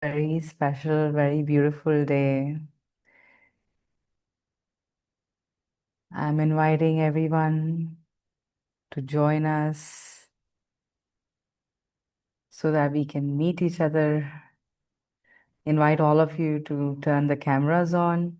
Very special, very beautiful day. I'm inviting everyone to join us so that we can meet each other. Invite all of you to turn the cameras on.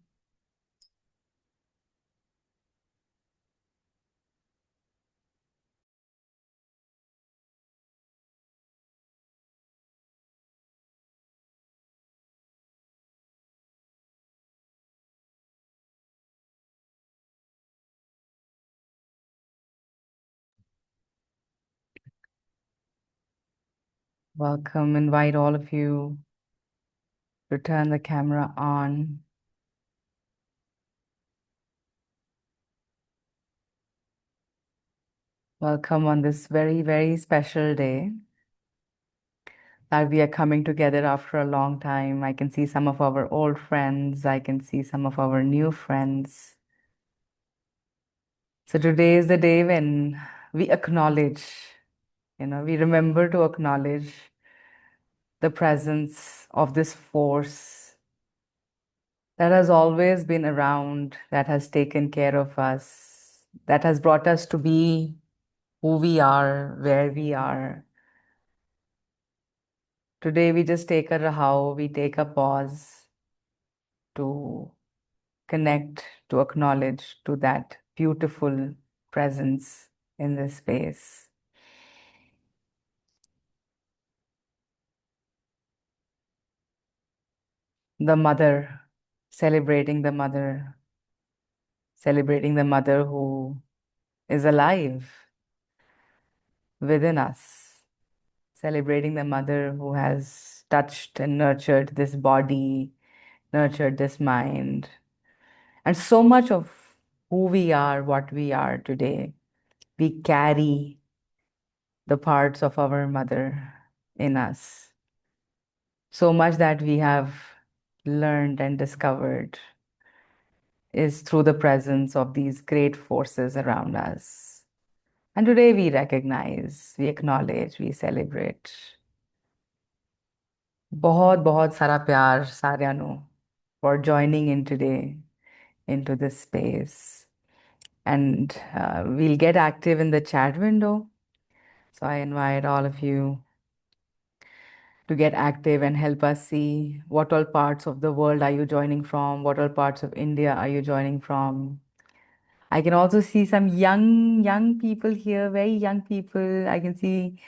Welcome. Invite all of you to turn the camera on. Welcome on this very, very special day that we are coming together after a long time. I can see some of our old friends. I can see some of our new friends. So today is the day when we acknowledge, we remember to acknowledge the presence of this force that has always been around, that has taken care of us, that has brought us to be who we are, where we are. Today we just take a rahau, we take a pause to connect, to acknowledge to that beautiful presence in this space. The mother, celebrating the mother, celebrating the mother who is alive within us, celebrating the mother who has touched and nurtured this body, nurtured this mind, and so much of who we are, what we are today. We carry the parts of our mother in us. So much that we have learned and discovered is through the presence of these great forces around us. And today we recognize, we acknowledge, we celebrate. बहुत बहुत सारा प्यार साਰਿਆਂ ਨੂੰ for joining in today into this space. And we'll get active in the chat window. So I invite all of you to get active and help us see what all parts of the world are you joining from, what all parts of India are you joining from. I can also see some young people here, very young people. I can see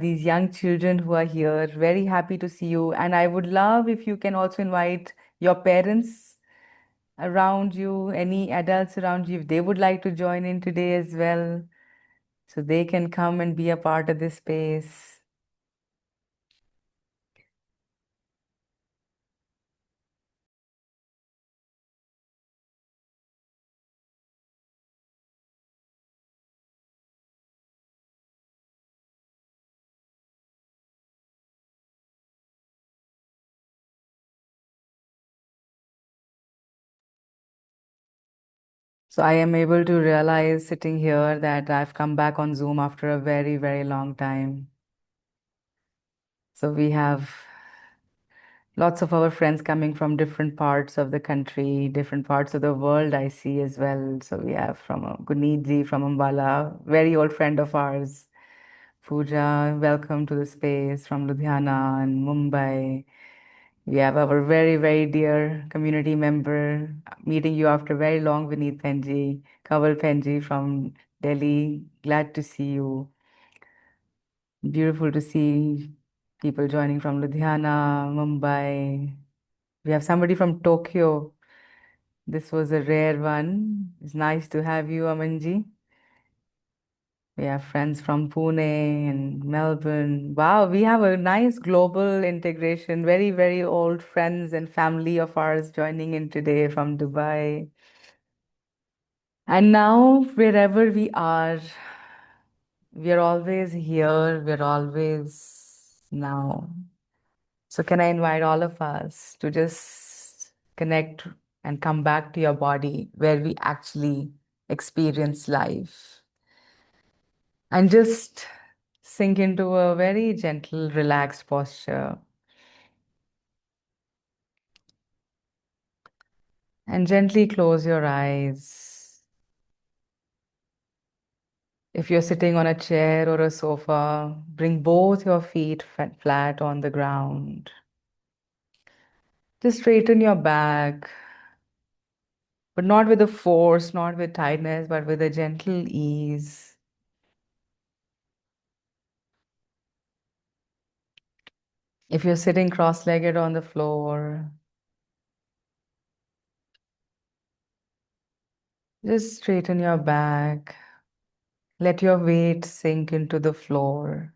these young children who are here. Very happy to see you. And I would love if you can also invite your parents around you, any adults around you, if they would like to join in today as well, so they can come and be a part of this space. So I am able to realize sitting here that I've come back on Zoom after a very, very long time. So we have lots of our friends coming from different parts of the country, different parts of the world, I see as well. So we have from Guneet from Ambala, very old friend of ours. Pooja, welcome to the space from Ludhiana and Mumbai. We have our very, very dear community member meeting you after very long, Vineet Penji, Kawal Penji from Delhi. Glad to see you. Beautiful to see people joining from Ludhiana, Mumbai. We have somebody from Tokyo. This was a rare one. It's nice to have you, Amanji. We have friends from Pune and Melbourne. Wow, we have a nice global integration. Very, very old friends and family of ours joining in today from Dubai. And now, wherever we are always here, we're always now. So, can I invite all of us to just connect and come back to your body where we actually experience life and just sink into a very gentle, relaxed posture. And gently close your eyes. If you're sitting on a chair or a sofa, bring both your feet flat on the ground. Just straighten your back, but not with a force, not with tightness, but with a gentle ease. If you're sitting cross-legged on the floor, just straighten your back. Let your weight sink into the floor.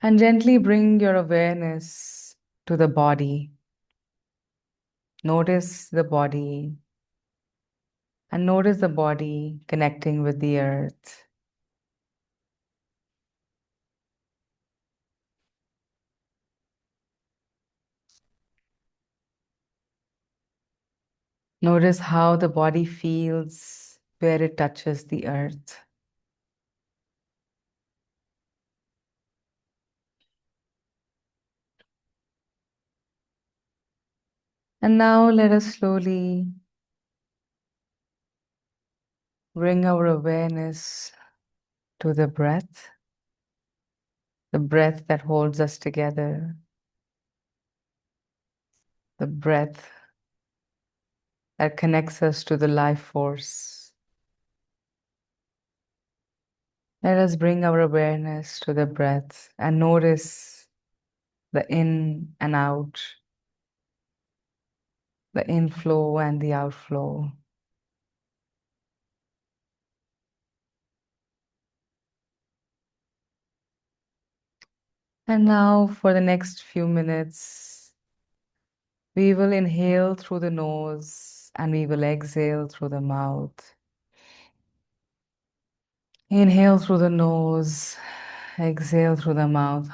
And gently bring your awareness to the body. Notice the body and notice the body connecting with the earth. Notice how the body feels where it touches the earth. And now let us slowly bring our awareness to the breath that holds us together, the breath that connects us to the life force. Let us bring our awareness to the breath and notice the in and out, the inflow and the outflow. And now, for the next few minutes, we will inhale through the nose and we will exhale through the mouth. Inhale through the nose, exhale through the mouth.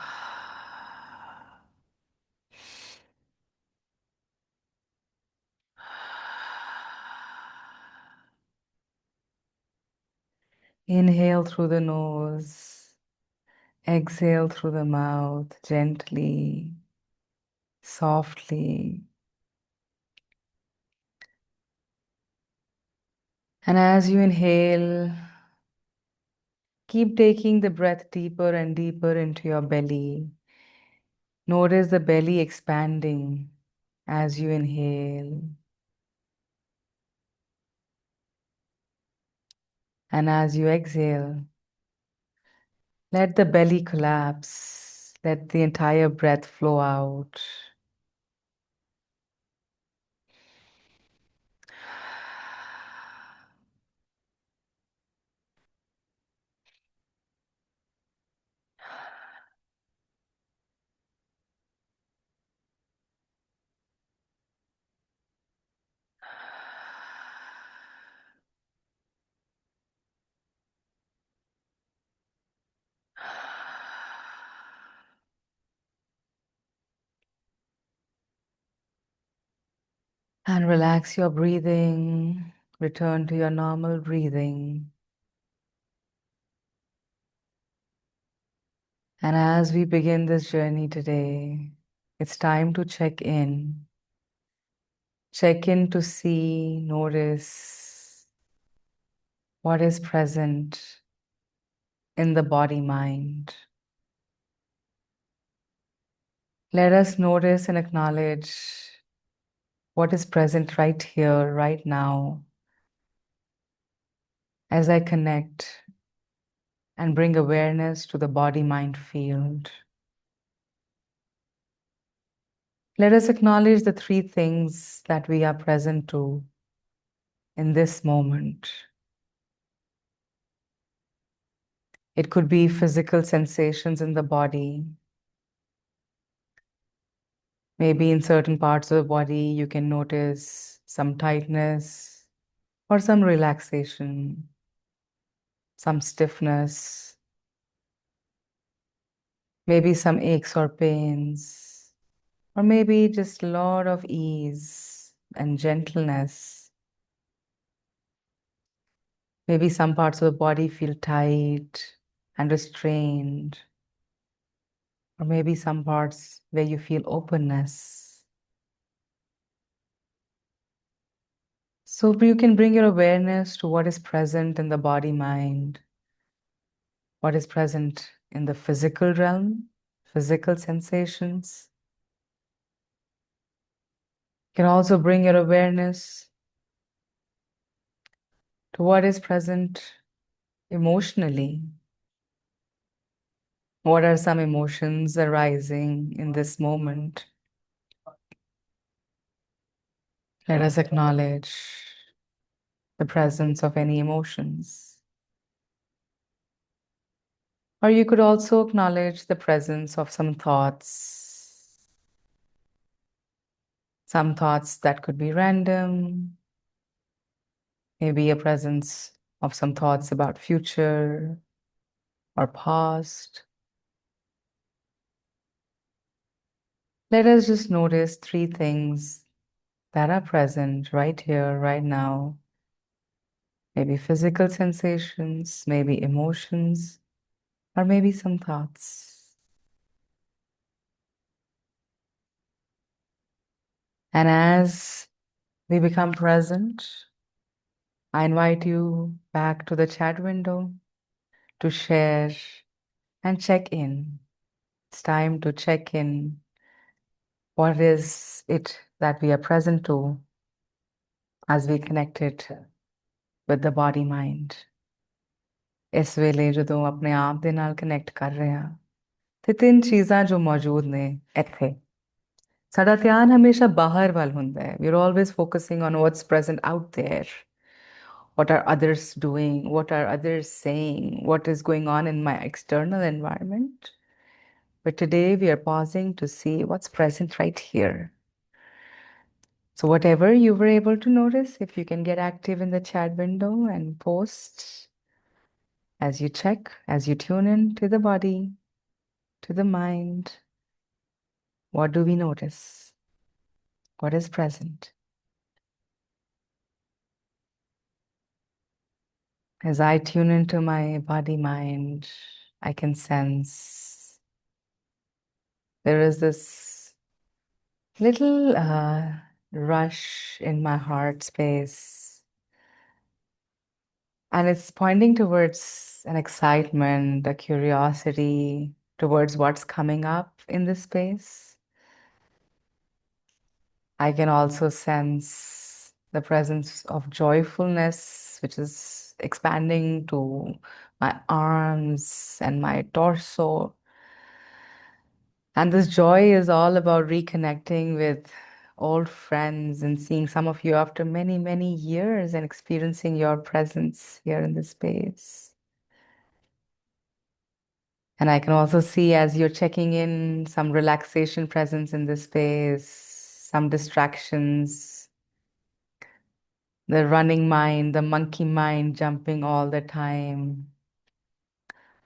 Inhale through the nose, exhale through the mouth, gently, softly. And as you inhale, keep taking the breath deeper and deeper into your belly. Notice the belly expanding as you inhale. And as you exhale, let the belly collapse. Let the entire breath flow out. And relax your breathing. Return to your normal breathing. And as we begin this journey today, it's time to check in. Check in to see, notice what is present in the body mind. Let us notice and acknowledge what is present right here, right now, as I connect and bring awareness to the body mind field. Let us acknowledge the three things that we are present to in this moment. It could be physical sensations in the body. Maybe in certain parts of the body, you can notice some tightness or some relaxation, some stiffness, maybe some aches or pains, or maybe just a lot of ease and gentleness. Maybe some parts of the body feel tight and restrained, or maybe some parts where you feel openness. So you can bring your awareness to what is present in the body mind, what is present in the physical realm, physical sensations. You can also bring your awareness to what is present emotionally. What are some emotions arising in this moment? Let us acknowledge the presence of any emotions. Or you could also acknowledge the presence of some thoughts that could be random, maybe a presence of some thoughts about future or past. Let us just notice three things that are present right here, right now. Maybe physical sensations, maybe emotions, or maybe some thoughts. And as we become present, I invite you back to the chat window to share and check in. It's time to check in. What is it that we are present to as we connect it with the body mind? ਇਸ ਵੇਲੇ ਜਦੋਂ ਆਪਣੇ ਆਪ ਦੇ ਨਾਲ connect ਕਰ ਰਹੇ ਹਾਂ ਤੇ ਤਿੰਨ ਚੀਜ਼ਾਂ ਜੋ ਮੌਜੂਦ ਨੇ ਇੱਥੇ ਸਾਡਾ ਧਿਆਨ ਹਮੇਸ਼ਾ ਬਾਹਰ ਵੱਲ ਹੁੰਦਾ ਹੈ we're always focusing on what's present out there. What are others doing? What are others saying? What is going on in my external environment? But today we are pausing to see what's present right here. So whatever you were able to notice, if you can get active in the chat window and post as you check, as you tune in to the body, to the mind, what do we notice? What is present? As I tune into my body mind, I can sense there is this little rush in my heart space. And it's pointing towards an excitement, a curiosity towards what's coming up in this space. I can also sense the presence of joyfulness, which is expanding to my arms and my torso. And this joy is all about reconnecting with old friends and seeing some of you after many, many years and experiencing your presence here in this space. And I can also see as you're checking in some relaxation presence in this space, some distractions, the running mind, the monkey mind jumping all the time,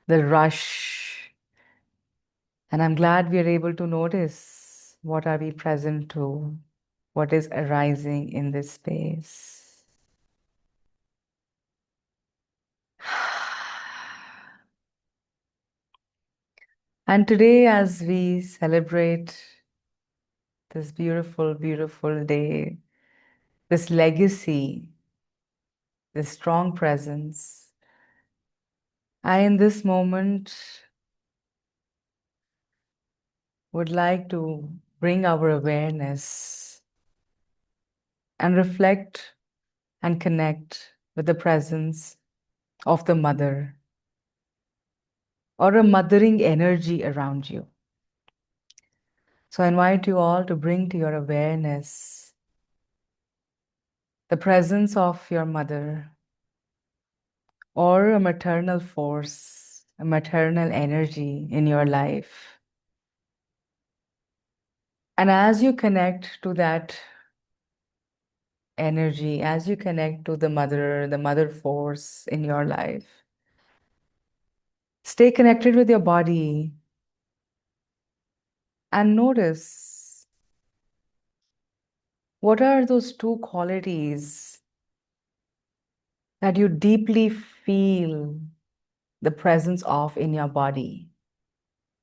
the rush. And I'm glad we are able to notice what are we present to, what is arising in this space. And today, as we celebrate this beautiful, beautiful day, this legacy, this strong presence, I, in this moment, would like to bring our awareness and reflect and connect with the presence of the mother or a mothering energy around you. So I invite you all to bring to your awareness the presence of your mother or a maternal force, a maternal energy in your life. And as you connect to that energy, as you connect to the mother force in your life, stay connected with your body and notice what are those two qualities that you deeply feel the presence of in your body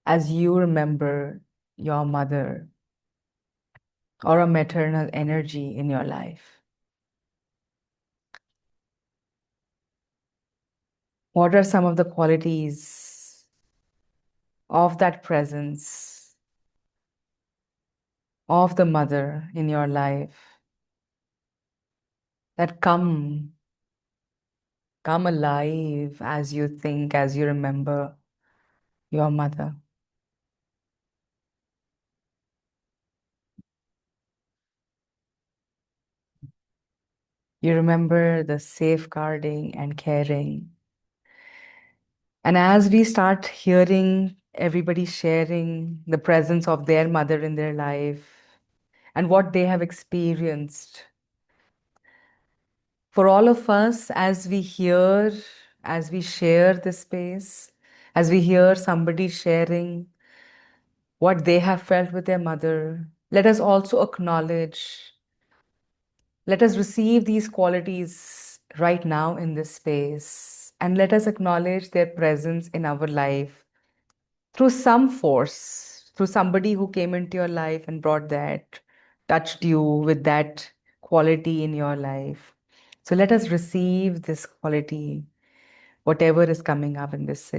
as you remember your mother or a maternal energy in your life. What are some of the qualities of that presence of the mother in your life that come alive as you think, as you remember your mother? You remember the safeguarding and caring. And as we start hearing everybody sharing the presence of their mother in their life and what they have experienced, for all of us, as we hear, as we share this space, as we hear somebody sharing what they have felt with their mother, let us also acknowledge, let us receive these qualities right now in this space, and let us acknowledge their presence in our life through some force, through somebody who came into your life and brought that, touched you with that quality in your life. So let us receive this quality, whatever is coming up in this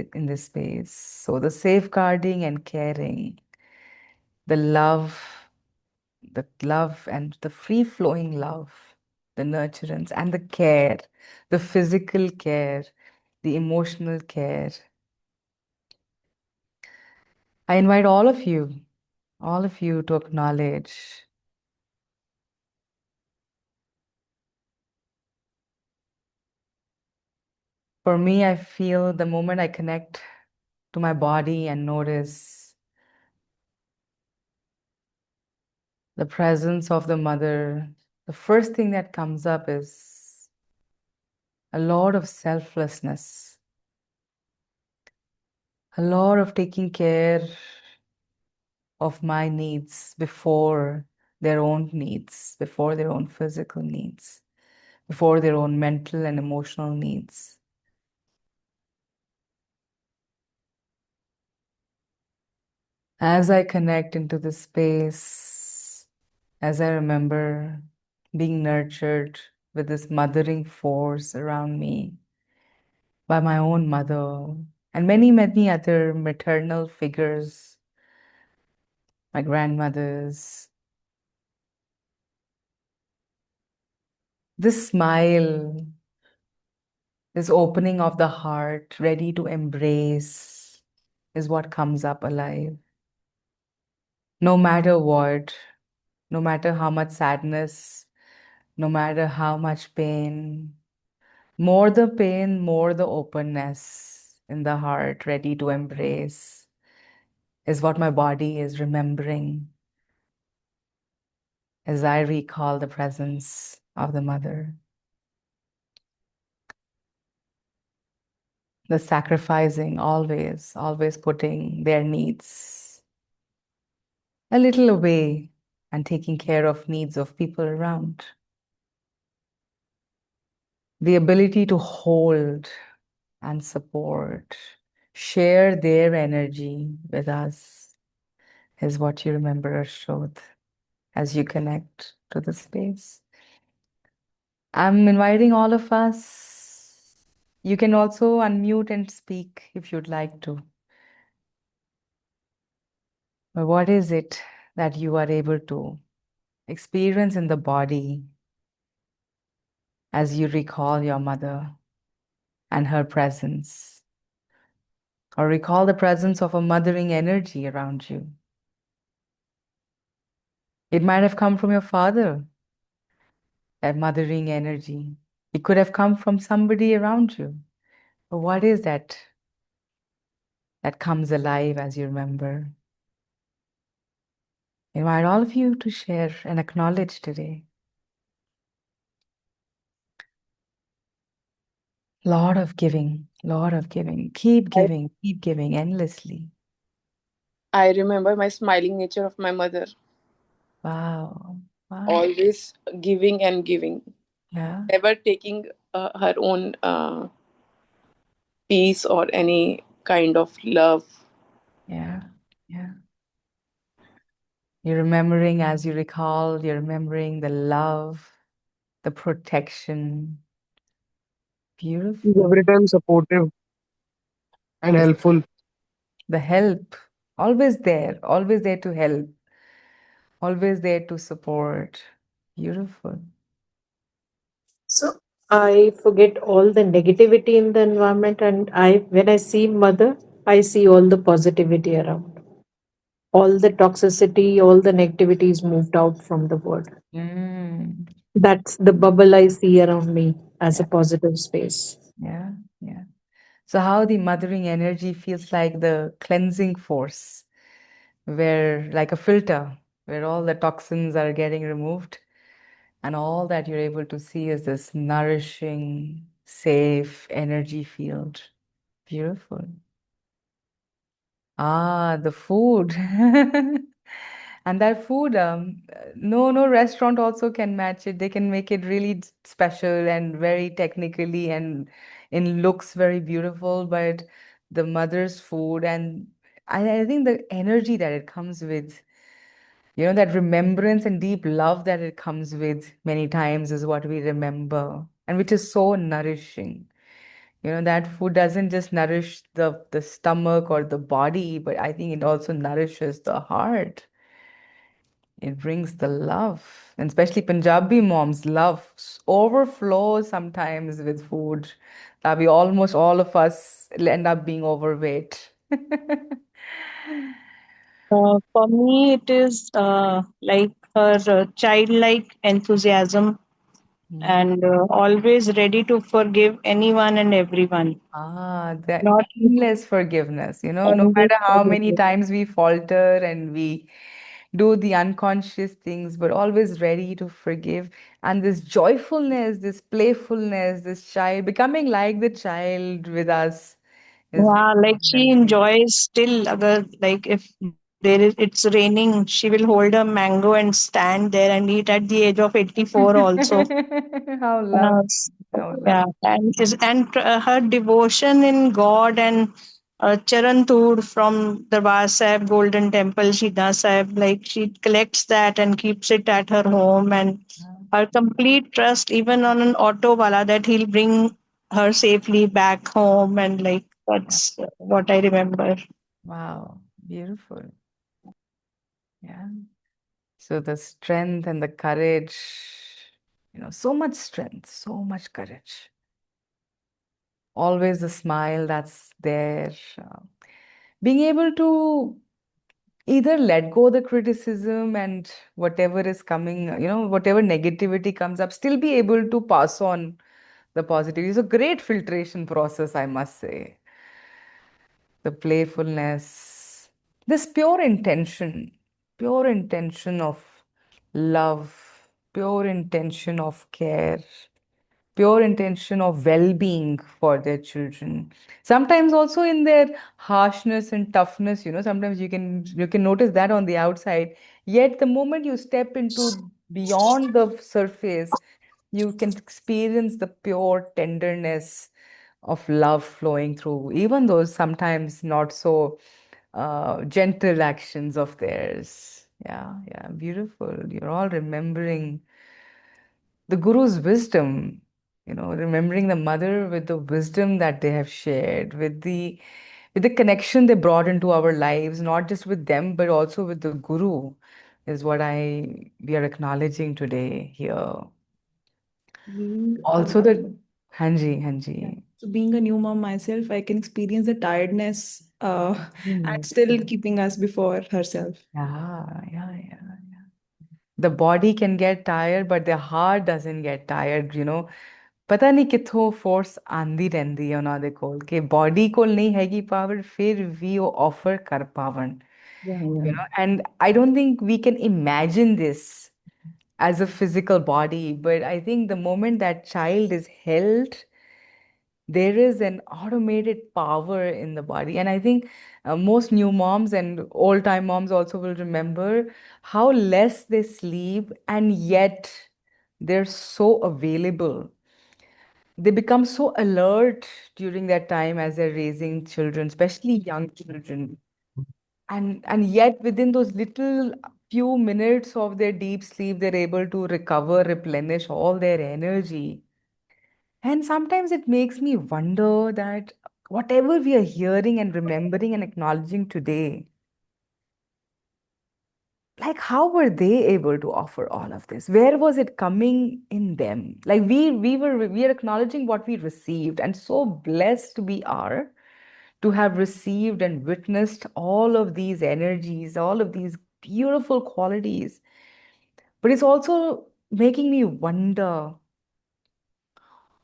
space. So the safeguarding and caring, the love and the free flowing love, the nurturance and the care, the physical care, the emotional care. I invite all of you to acknowledge. For me, I feel the moment I connect to my body and notice the presence of the mother, the first thing that comes up is a lot of selflessness, a lot of taking care of my needs before their own needs, before their own physical needs, before their own mental and emotional needs. As I connect into this space, as I remember being nurtured with this mothering force around me by my own mother and many, many other maternal figures, my grandmothers, this smile, this opening of the heart, ready to embrace, is what comes up alive. No matter what, no matter how much sadness, no matter how much pain, more the pain, more the openness in the heart, ready to embrace, is what my body is remembering as I recall the presence of the mother. The sacrificing, always, always putting their needs a little away and taking care of needs of people around. The ability to hold and support, share their energy with us is what you remember, Ashok, as you connect to the space. I'm inviting all of us. You can also unmute and speak if you'd like to. But what is it that you are able to experience in the body as you recall your mother and her presence, or recall the presence of a mothering energy around you? It might have come from your father, that mothering energy. It could have come from somebody around you. But what is that that comes alive as you remember? I invite all of you to share and acknowledge today. Lot of giving, lot of giving. I, Keep giving endlessly. I remember my smiling nature of my mother, Wow, wow. always giving and giving, Yeah, never taking her own peace or any kind of love. yeah, yeah. You're remembering as you recall, you're remembering the love, the protection. He's Beautiful. every time supportive. And The, helpful. the help, always there to help, always there to support. Beautiful. So I forget all the negativity in the environment, and when I see mother, I see all the positivity around. All the toxicity, all the negativity is moved out from the world. Mm, That's the bubble I see around me as a yeah, positive space. yeah, yeah. So, how the mothering energy feels like the cleansing force, where, like a filter, where all the toxins are getting removed, and all that you're able to see is this nourishing, safe energy field. Beautiful. Ah, the food. And that food, no restaurant also can match it. They can make it really special and very technically and in looks very beautiful. But the mother's food and I think the energy that it comes with, that remembrance and deep love that it comes with many times is what we remember, and which is so nourishing. That food doesn't just nourish the stomach or the body, but I think it also nourishes the heart. It brings the love, and especially Punjabi moms love overflows sometimes with food. That we almost all of us end up being overweight. For me, it is like her childlike enthusiasm Mm. and always ready to forgive anyone and everyone. Ah, that Not endless forgiveness, no always matter how many forgive. times we falter and we do the unconscious things, but always ready to forgive. And this joyfulness, this playfulness, this child becoming like the child with us is very Yeah, like she remembering. enjoys still. Agar, like if it's raining, she will hold a mango and stand there and eat at the age of 84 also. How lovely, S- how yeah, lovely. and her devotion in God and Charan Toor from Darbar Sahib Golden Temple, Shida Sahib, like she collects that and keeps it at her home, and her complete trust even on an auto wala that he'll bring her safely back home, and like Yeah. that's what I remember. Wow, beautiful. Yeah. So the strength and the courage, so much strength, so much courage. Always a smile that's there. Being able to either let go the criticism and whatever is coming, whatever negativity comes up, still be able to pass on the positive. It's a great filtration process, I must say. The playfulness, this pure intention of love, pure intention of care, pure intention of well-being for their children. Sometimes also in their harshness and toughness, sometimes you can notice that on the outside. Yet the moment you step into beyond the surface, you can experience the pure tenderness of love flowing through, even those sometimes not so gentle actions of theirs. Yeah, yeah, beautiful. You're all remembering the guru's wisdom, remembering the mother with the wisdom that they have shared, with the connection they brought into our lives, not just with them, but also with the guru, is what we are acknowledging today here. Being Also the Hanji, yeah. Hanji. So being a new mom myself, I can experience the tiredness and Mm. still keeping us before herself. Yeah, yeah, yeah. The body can get tired, but the heart doesn't get tired. ਪਤਾ ਨਹੀਂ ਕਿੱਥੋਂ force ਆਂਦੀ ਰਹਿੰਦੀ ਹੈ ਉਹਨਾਂ ਦੇ ਕੋਲ ਕਿ ਬਾਡੀ ਕੋਲ ਨਹੀਂ ਹੈਗੀ ਪਾਵਰ ਫਿਰ ਵੀ ਉਹ ਆਫਰ ਕਰ ਪਾਵਣ Yeah, yeah. and I don't think we can imagine this as a physical body, but I think the moment that child is held, there is an automated power in the body. And I think most new moms and old time moms also will remember how less they sleep, and yet they're so available. They become so alert during that time as they're raising children, especially young children. And yet within those little few minutes of their deep sleep, they're able to recover, replenish all their energy. And sometimes it makes me wonder that whatever we are hearing and remembering and acknowledging today, like how were they able to offer all of this? Where was it coming in them? Like we are acknowledging what we received, and so blessed we are to have received and witnessed all of these energies, all of these beautiful qualities. But it's also making me wonder,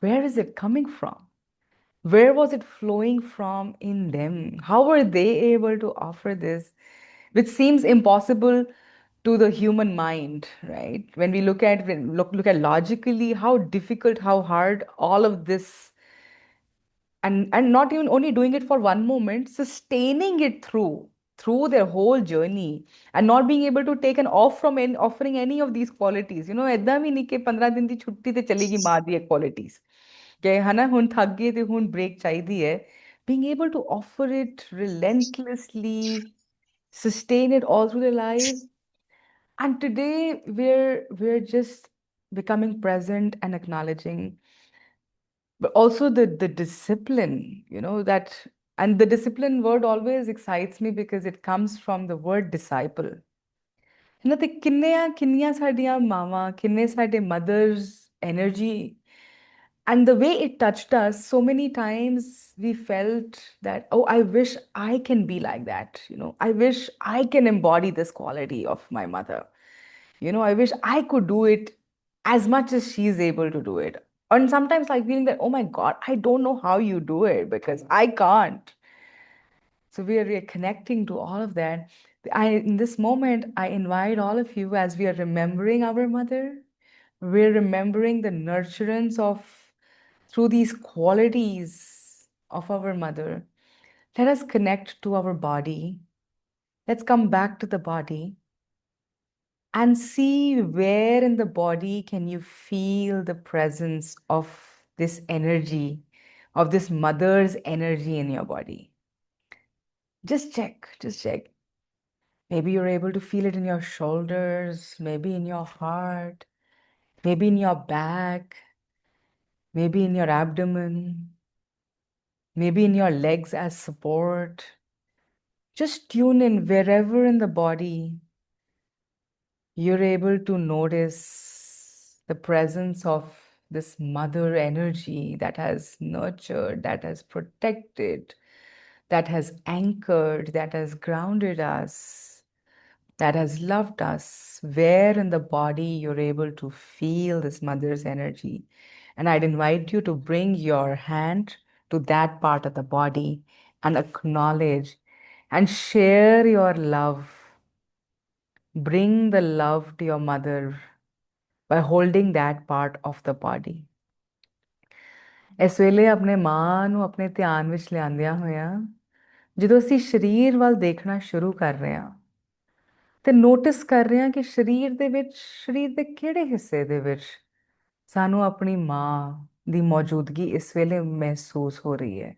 where is it coming from? Where was it flowing from in them? How were they able to offer this, which seems impossible to the human mind, right? When we look at logically, how difficult, how hard all of this, and not even only doing it for one moment, sustaining it through their whole journey, and not being able to take an off from offering any of these qualities. ਏਦਾਂ ਵੀ ਨਹੀਂ ਕਿ 15 ਦਿਨ ਦੀ ਛੁੱਟੀ ਤੇ ਚਲੀ ਗਈ ਮਾਂ ਦੀ ਇਹ qualities ਕਿ ਹਨਾ ਹੁਣ ਥੱਕ ਗਏ ਤੇ ਹੁਣ break ਚਾਹੀਦੀ ਹੈ. Being able to offer it relentlessly, sustain it all through their lives. And today we're just becoming present and acknowledging, but also the discipline, that, and the discipline word always excites me because it comes from the word disciple. ਤੇ ਕਿੰਨੀਆਂ ਸਾਡੀਆਂ ਮਾਵਾਂ, ਕਿੰਨੇ ਸਾਡੇ mothers energy, and the way it touched us, so many times we felt that, oh, I wish I can be like that. I wish I can embody this quality of my mother. I wish I could do it as much as she's able to do it. And sometimes like feeling that, oh my God, I don't know how you do it because I can't. So we are reconnecting to all of that. In this moment, I invite all of you, as we are remembering our mother, we're remembering the nurturance of, through these qualities of our mother. Let us connect to our body. Let's come back to the body and see where in the body can you feel the presence of this energy, of this mother's energy in your body. Just check, just check. Maybe you're able to feel it in your shoulders, maybe in your heart, maybe in your back, maybe in your abdomen, maybe in your legs as support. Just tune in wherever in the body you're able to notice the presence of this mother energy that has nurtured, that has protected, that has anchored, that has grounded us, that has loved us. Where in the body you're able to feel this mother's energy. And I'd invite you to bring your hand to that part of the body and acknowledge and share your love. Bring the love to your mother by holding that part of the body. ਇਸ ਵੇਲੇ ਆਪਣੇ ਮਾਂ ਨੂੰ ਆਪਣੇ ਧਿਆਨ ਵਿੱਚ ਲਿਆਂਦਿਆਂ ਹੋਇਆਂ, ਜਦੋਂ ਅਸੀਂ ਸਰੀਰ ਵੱਲ ਦੇਖਣਾ ਸ਼ੁਰੂ ਕਰ ਰਹੇ ਹਾਂ ਤੇ ਨੋਟਿਸ ਕਰ ਰਹੇ ਹਾਂ ਕਿ ਸਰੀਰ ਦੇ ਕਿਹੜੇ ਹਿੱਸੇ ਦੇ ਵਿੱਚ ਸਾਨੂੰ ਆਪਣੀ ਮਾਂ ਦੀ ਮੌਜੂਦਗੀ ਇਸ ਵੇਲੇ ਮਹਿਸੂਸ ਹੋ ਰਹੀ ਹੈ।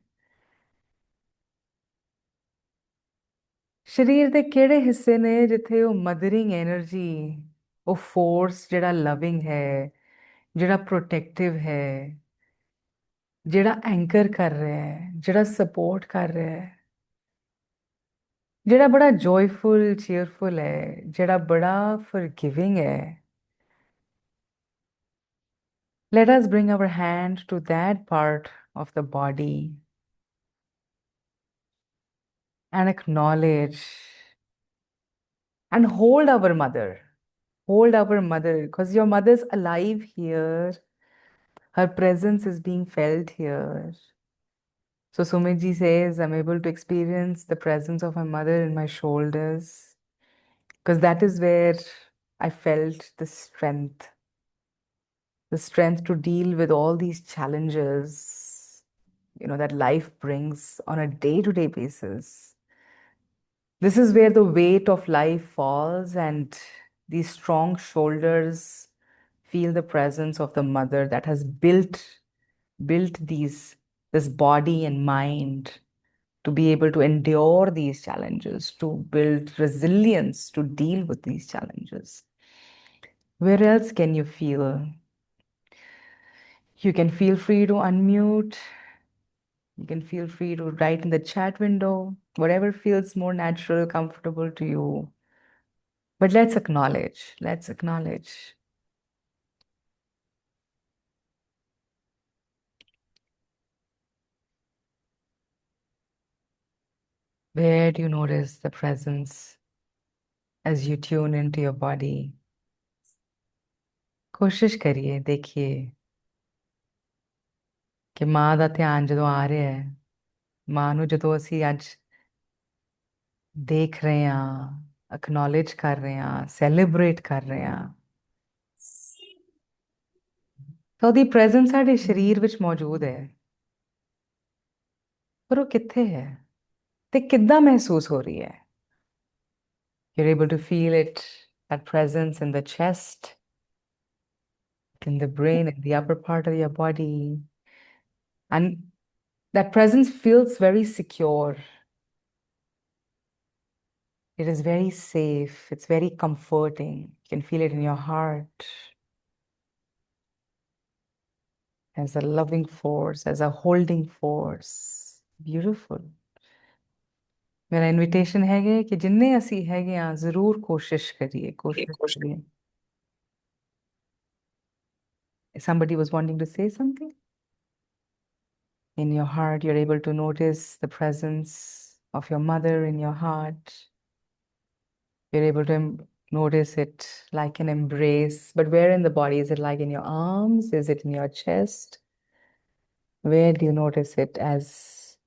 ਸਰੀਰ ਦੇ ਕਿਹੜੇ ਹਿੱਸੇ ਨੇ ਜਿੱਥੇ ਉਹ ਮਦਰਿੰਗ એનર્ਜੀ, ਉਹ ਫੋਰਸ ਜਿਹੜਾ ਲਵਿੰਗ ਹੈ, ਜਿਹੜਾ ਪ੍ਰੋਟੈਕਟਿਵ ਹੈ, ਜਿਹੜਾ ਐਂਕਰ ਕਰ ਰਿਹਾ ਹੈ, ਜਿਹੜਾ ਸਪੋਰਟ ਕਰ ਰਿਹਾ ਹੈ, ਜਿਹੜਾ ਬੜਾ ਜੋਇਫੁਲ ਚੀਅਰਫੁਲ ਹੈ, ਜਿਹੜਾ ਬੜਾ ਫॉरगिविंग ਹੈ। Let us bring our hand to that part of the body and acknowledge and hold our mother. Hold our mother, because your mother's alive here. Her presence is being felt here. So Sumit says, I'm able to experience the presence of my mother in my shoulders, because that is where I felt the strength to deal with all these challenges, that life brings on a day-to-day basis. This is where the weight of life falls, and these strong shoulders feel the presence of the mother that has built this body and mind to be able to endure these challenges, to build resilience to deal with these challenges. Where else can you feel? You can feel free to unmute You can feel free to write in the chat window, whatever feels more natural, comfortable to you. But let's acknowledge. Where do you notice the presence as you tune into your body? कोशिश करिए, देखिए कि ਮਾਂ ਦਾ ਧਿਆਨ ਜਦੋਂ ਆ ਰਿਹਾ ਹੈ, ਮਾਂ ਨੂੰ ਜਦੋਂ ਅਸੀਂ ਅੱਜ ਦੇਖ ਰਹੇ ਹਾਂ, acknowledge ਕਰ ਰਹੇ ਹਾਂ, celebrate ਕਰ ਰਹੇ ਹਾਂ, ਤਾਂ ਉਹਦੀ presence ਸਾਡੇ ਸਰੀਰ ਵਿੱਚ ਮੌਜੂਦ ਹੈ। ਪਰ ਉਹ ਕਿੱਥੇ ਹੈ ਤੇ ਕਿੱਦਾਂ ਮਹਿਸੂਸ ਹੋ ਰਹੀ ਹੈ? You're able to feel it, that presence in the chest, in the brain, in the upper part of your body. And that presence feels very secure. It is very safe. It's very comforting. You can feel it in your heart as a loving force, as a holding force. Beautiful. मेरा invitation है कि जिन्ने असी हैगे आ जरूर कोशिश करिए। Somebody was wanting to say something? In your heart, you're able to notice the presence of your mother in your heart. You're able to notice it like an embrace. But where in the body? Is it like in your arms? Is it in your chest? Where do you notice it as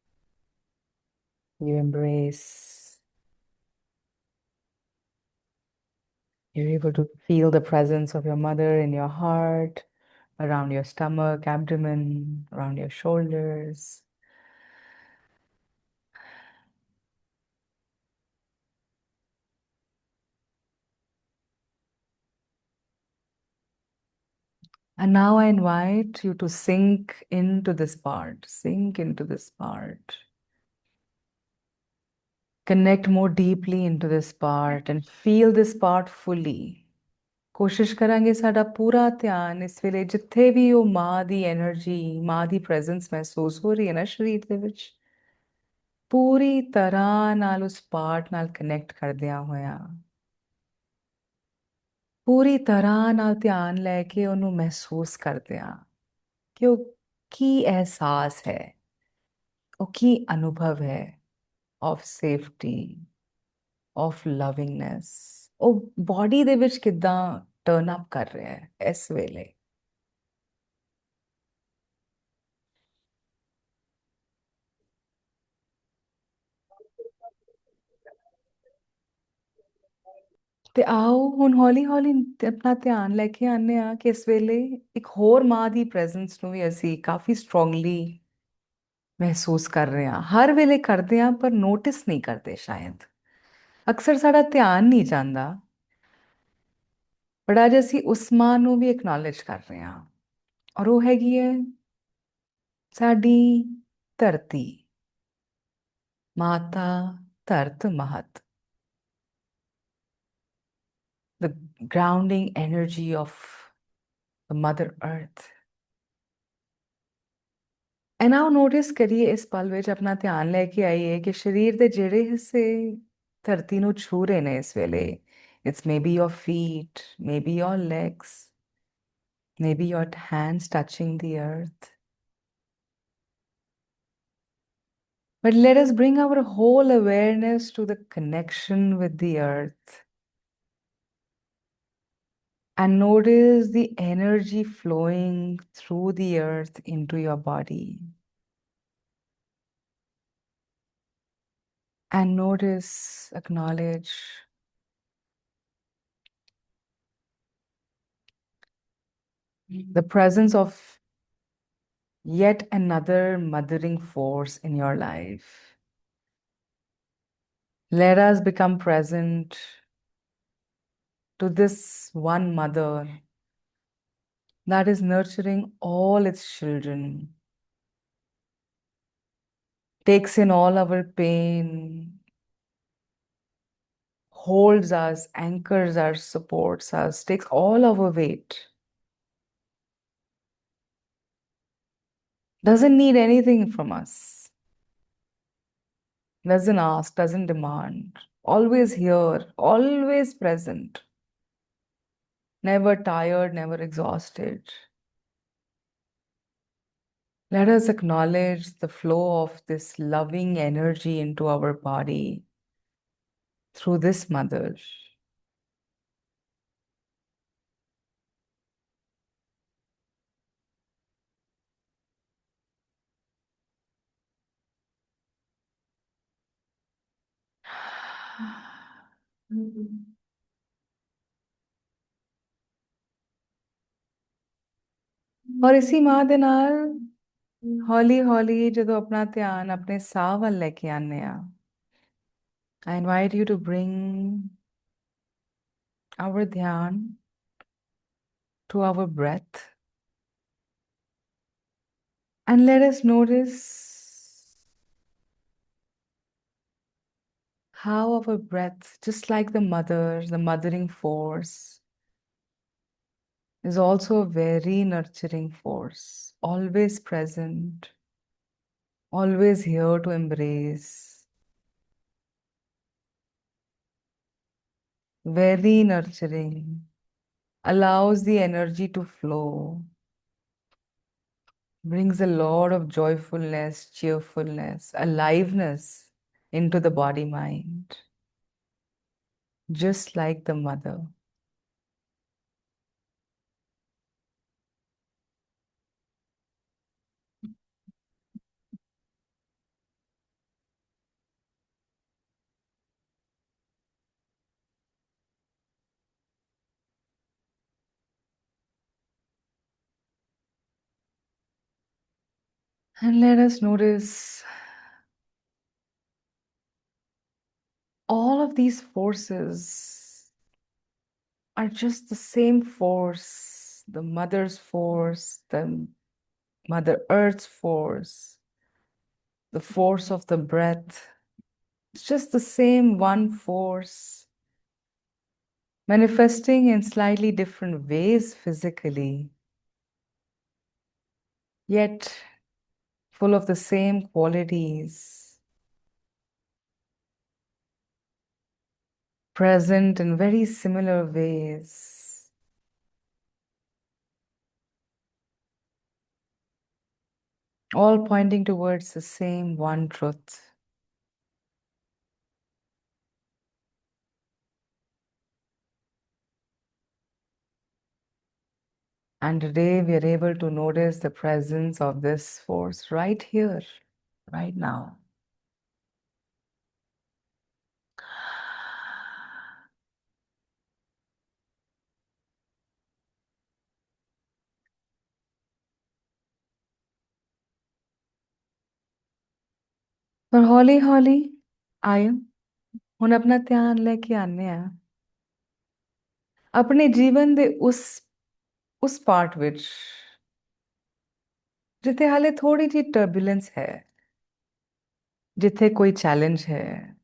you embrace? You're able to feel the presence of your mother in your heart, around your stomach, abdomen, around your shoulders. And now I invite you to sink into this part, sink into this part. Connect more deeply into this part and feel this part fully. ਕੋਸ਼ਿਸ਼ ਕਰਾਂਗੇ ਸਾਡਾ ਪੂਰਾ ਧਿਆਨ ਇਸ ਵੇਲੇ ਜਿੱਥੇ ਵੀ ਉਹ ਮਾਂ ਦੀ એનર્ਜੀ, ਮਾਂ ਦੀ ਪ੍ਰੈਜ਼ੈਂਸ ਮਹਿਸੂਸ ਹੋ ਰਹੀ ਹੈ ਨਾ ਸਰੀਰ ਦੇ ਵਿੱਚ, ਪੂਰੀ ਤਰ੍ਹਾਂ ਨਾਲ ਉਸ ਪਾਰਟ ਨਾਲ ਕਨੈਕਟ ਕਰਦਿਆਂ ਹੋਇਆ, ਪੂਰੀ ਤਰ੍ਹਾਂ ਨਾਲ ਧਿਆਨ ਲੈ ਕੇ ਉਹਨੂੰ ਮਹਿਸੂਸ ਕਰਦਿਆਂ ਕਿ ਉਹ ਕੀ ਅਹਿਸਾਸ ਹੈ, ਉਹ ਕੀ ਅਨੁਭਵ ਹੈ of safety, of lovingness, ਉਹ ਬਾਡੀ ਦੇ ਵਿੱਚ ਕਿੱਦਾਂ ਟਰਨ ਅਪ ਕਰ ਰਿਹਾ ਹੈ ਇਸ ਵੇਲੇ। ਤੇ ਆਓ ਹੁਣ ਹੌਲੀ ਹੌਲੀ ਆਪਣਾ ਧਿਆਨ ਲੈ ਕੇ ਆਨੇ ਆ ਕਿ ਇਸ ਵੇਲੇ ਇੱਕ ਹੋਰ ਮਾਂ ਦੀ ਪ੍ਰੈਜ਼ੈਂਸ ਨੂੰ ਵੀ ਅਸੀਂ ਕਾਫੀ ਸਟਰੋਂਗਲੀ ਮਹਿਸੂਸ ਕਰ ਰਹੇ ਹਾਂ। ਹਰ ਵੇਲੇ ਕਰਦੇ ਹਾਂ ਪਰ ਨੋਟਿਸ ਨਹੀਂ ਕਰਦੇ ਸ਼ਾਇਦ, ਅਕਸਰ ਸਾਡਾ ਧਿਆਨ ਨਹੀਂ ਜਾਂਦਾ। ਪਰ ਅੱਜ ਅਸੀਂ ਉਸ ਮਾਂ ਨੂੰ ਵੀ ਐਕਨੋਲੇਜ ਕਰ ਰਹੇ ਹਾਂ ਔਰ ਉਹ ਹੈਗੀ ਹੈ ਸਾਡੀ ਧਰਤੀ, ਮਾਤਾ ਧਰਤ ਮਹਤ, the grounding energy of the Mother Earth. ਐ ਨਾਓ ਨੋਟਿਸ ਕਰੀਏ ਇਸ ਪਲ ਵਿੱਚ ਆਪਣਾ ਧਿਆਨ ਲੈ ਕੇ ਆਈਏ ਕਿ ਸਰੀਰ ਦੇ ਜਿਹੜੇ ਹਿੱਸੇ ਧਰਤੀ ਨੂੰ ਛੂ ਰਹੇ ਨੇ ਇਸ ਵੇਲੇ, it's maybe your feet, maybe your legs, maybe your hands touching the earth. But let us bring our whole awareness to the connection with the earth and notice the energy flowing through the earth into your body. And notice, acknowledge the presence of yet another mothering force in your life. Let us become present to this one mother that is nurturing all its children, takes in all our pain, holds us, anchors us, supports us, takes all our weight, doesn't need anything from us. doesn't ask, doesn't demand, always here, always present, never tired, never exhausted. Let us acknowledge the flow of this loving energy into our body through this mother. ਔਰ ਇਸੀ ਮਾਂ ਦੇ ਨਾਲ ਹੌਲੀ ਹੌਲੀ ਜਦੋਂ ਆਪਣਾ ਧਿਆਨ ਆਪਣੇ ਸਾਹ ਵੱਲ ਲੈ ਕੇ ਆਨੇ ਆ, I invite you to bring our dhyan to our breath and let us notice how our breath, just like the mother, the mothering force, is also a very nurturing force, always present, always here to embrace, very nurturing, allows the energy to flow, brings a lot of joyfulness, cheerfulness, aliveness into the body mind, just like the mother. And let us notice all of these forces are just the same force, the mother's force, the Mother Earth's force, the force of the breath. It's just the same one force, manifesting in slightly different ways physically, yet full of the same qualities, present in very similar ways. All pointing towards the same one truth. And today we are able to notice the presence of this force right here, right now. ਪਰ ਹੌਲੀ ਹੌਲੀ ਆਇਓ ਹੁਣ ਆਪਣਾ ਧਿਆਨ ਲੈ ਕੇ ਆਨੇ ਆ ਆਪਣੇ ਜੀਵਨ ਦੇ ਉਸ ਪਾਰਟ ਵਿੱਚ ਜਿੱਥੇ ਹਾਲੇ ਥੋੜੀ ਜਿਹੀ ਟਰਬੂਲੈਂਸ ਹੈ, ਜਿੱਥੇ ਕੋਈ ਚੈਲੰਜ ਹੈ,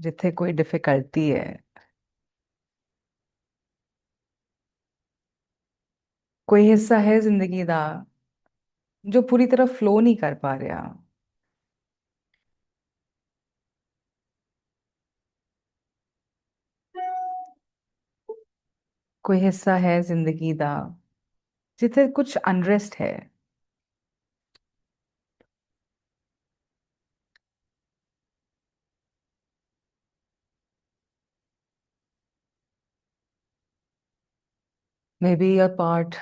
ਜਿੱਥੇ ਕੋਈ ਡਿਫਿਕਲਟੀ ਹੈ, ਕੋਈ ਹਿੱਸਾ ਹੈ ਜ਼ਿੰਦਗੀ ਦਾ ਜੋ ਪੂਰੀ ਤਰ੍ਹਾਂ ਫਲੋ ਨਹੀਂ ਕਰ ਪਾ ਰਿਹਾ। ਕੋਈ ਹਿੱਸਾ ਹੈ ਜ਼ਿੰਦਗੀ ਦਾ ਜਿੱਥੇ ਕੁਝ ਅਨਰੈਸਟ ਹੈ। Maybe a part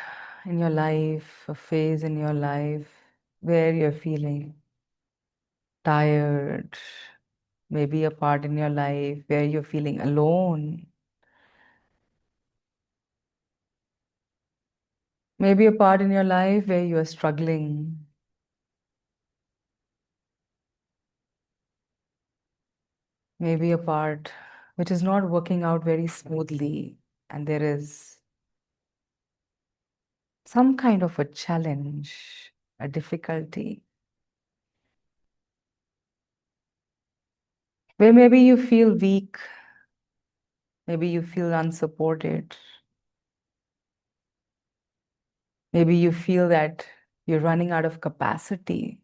in your life, a phase in your life where you're feeling tired. Maybe a part in your life where you're feeling alone. Maybe a part in your life where you are struggling. Maybe a part which is not working out very smoothly, and there is some kind of a challenge, a difficulty, where maybe you feel weak, maybe you feel unsupported, maybe you feel that you're running out of capacity.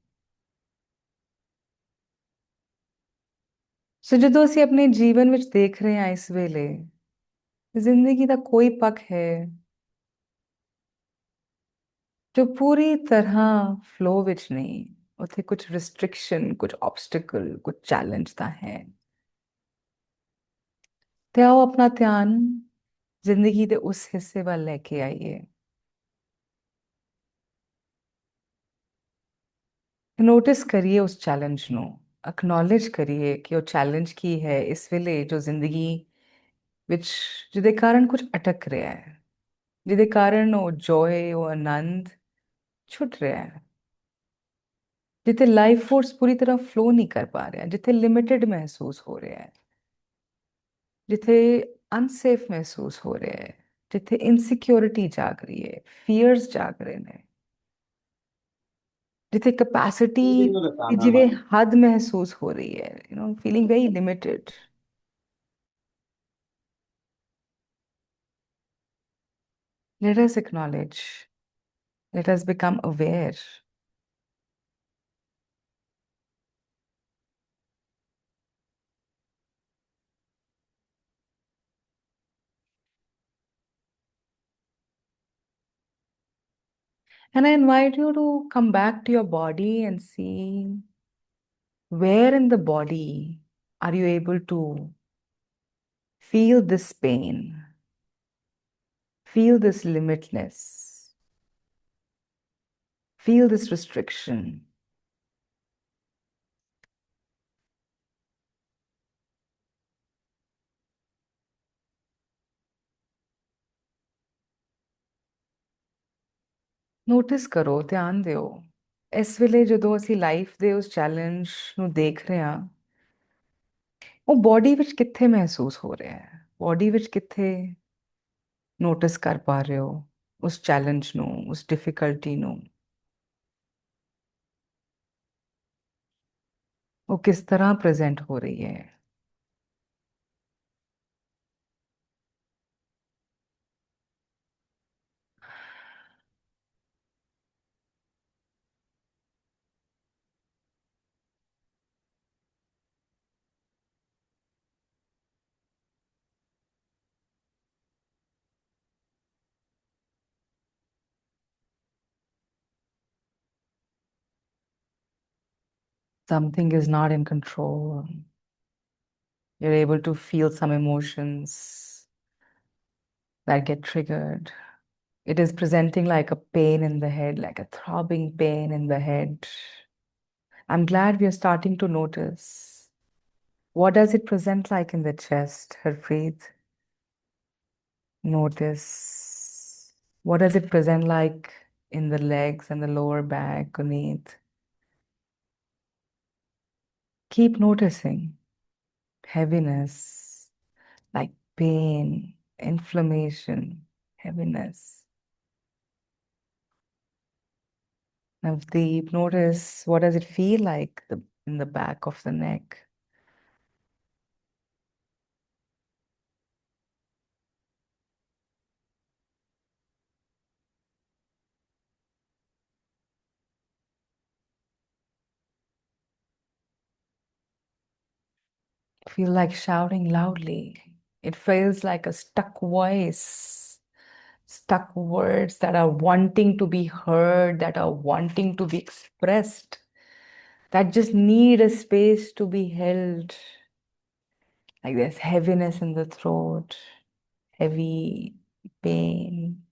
ਸੋ ਜਦੋਂ ਅਸੀਂ ਆਪਣੇ ਜੀਵਨ ਵਿੱਚ ਦੇਖ ਰਹੇ ਹਾਂ ਇਸ ਵੇਲੇ ਜ਼ਿੰਦਗੀ ਦਾ ਕੋਈ ਪੱਖ ਹੈ ਜੋ ਪੂਰੀ ਤਰ੍ਹਾਂ ਫਲੋ ਵਿੱਚ ਨਹੀਂ, ਉੱਥੇ ਕੁਝ ਰਿਸਟ੍ਰਿਕਸ਼ਨ, ਕੁਝ ਆਬਸਟੀਕਲ, ਕੁਝ ਚੈਲੰਜ ਤਾਂ ਹੈ। ਤੇ ਆਓ ਆਪਣਾ ਧਿਆਨ ਜ਼ਿੰਦਗੀ ਦੇ ਉਸ ਹਿੱਸੇ ਵੱਲ ਲੈ ਕੇ ਆਈਏ। ਨੋਟਿਸ ਕਰੀਏ ਉਸ ਚੈਲੰਜ ਨੂੰ, ਅਕਨੋਲੇਜ ਕਰੀਏ ਕਿ ਉਹ ਚੈਲੰਜ ਕੀ ਹੈ ਇਸ ਵੇਲੇ ਜੋ ਜ਼ਿੰਦਗੀ ਵਿੱਚ ਜਿਹਦੇ ਕਾਰਨ ਕੁਝ ਅਟਕ ਰਿਹਾ ਹੈ, ਜਿਹਦੇ ਕਾਰਨ ਉਹ ਜੋਏ, ਉਹ ਆਨੰਦ ਛੁੱਟ ਰਿਹਾ ਹੈ, ਜਿੱਥੇ ਲਾਈਫ ਫੋਰਸ ਪੂਰੀ ਤਰ੍ਹਾਂ ਫਲੋ ਨਹੀਂ ਕਰ ਪਾ ਰਿਹਾ, ਜਿੱਥੇ ਲਿਮਿਟਡ ਮਹਿਸੂਸ ਹੋ ਰਿਹਾ ਹੈ, ਜਿੱਥੇ ਅਨਸੇਫ ਮਹਿਸੂਸ ਹੋ ਰਿਹਾ ਹੈ, ਜਿੱਥੇ ਇਨਸਿਕਿਉਰਿਟੀ ਜਾਗ ਰਹੀ ਹੈ, ਫੀਅਰਸ ਜਾਗ ਰਹੇ ਨੇ, ਜਿੱਥੇ ਕੈਪੈਸਿਟੀ ਦੀ ਜਿਵੇਂ ਹੱਦ ਮਹਿਸੂਸ ਹੋ ਰਹੀ ਹੈ, feeling very limited. Let us acknowledge, let us become aware. And I invite you to come back to your body and see where in the body are you able to feel this pain, feel this limitless, feel this restriction. Notice ਕਰੋ, ਧਿਆਨ ਦਿਓ, ਇਸ ਵੇਲੇ ਜਦੋਂ ਅਸੀਂ life ਦੇ ਉਸ challenge ਨੂੰ ਦੇਖ ਰਹੇ ਹਾਂ, ਉਹ ਬੋਡੀ ਵਿੱਚ ਕਿੱਥੇ ਮਹਿਸੂਸ ਹੋ ਰਿਹਾ ਹੈ, ਬੋਡੀ ਵਿੱਚ ਕਿੱਥੇ ਨੋਟਿਸ ਕਰ ਪਾ ਰਹੇ ਹੋ ਉਸ ਚੈਲੰਜ ਨੂੰ, ਉਸ ਡਿਫਿਕਲਟੀ ਨੂੰ। ਉਹ ਕਿਸ ਤਰ੍ਹਾਂ ਪ੍ਰੈਜ਼ੈਂਟ ਹੋ ਰਹੀ ਹੈ। Something is not in control. You're able to feel some emotions that get triggered. It is presenting like a pain in the head, like a throbbing pain in the head. I'm glad we are starting to notice. What does it present like in the chest, Harpreet? Notice. What does it present like in the legs and the lower back, Guneet? Keep noticing. Heaviness, like pain, inflammation, heaviness. Now deep, notice what does it feel like in the back of the neck. Feel like shouting loudly. It feels like a stuck voice, stuck words that are wanting to be heard, that are wanting to be expressed, that just need a space to be held. Like there's heaviness in the throat, heavy pain.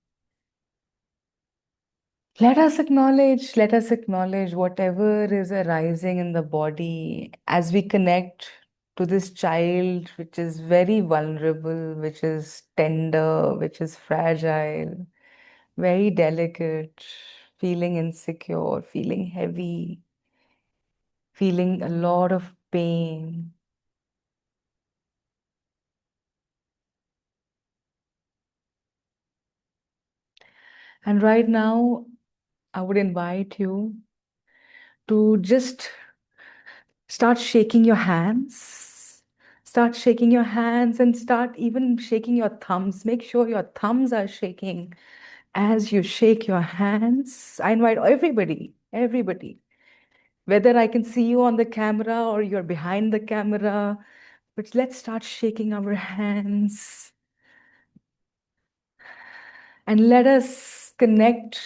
Let us acknowledge whatever is arising in the body as we connect to this child, which is very vulnerable, which is tender, which is fragile, very delicate, feeling insecure, feeling heavy, feeling a lot of pain. And right now, I would invite you to just start shaking your hands. Start shaking your hands and start even shaking your thumbs. Make sure your thumbs are shaking as you shake your hands. I invite everybody, whether I can see you on the camera or you're behind the camera, But let's start shaking our hands. And let us connect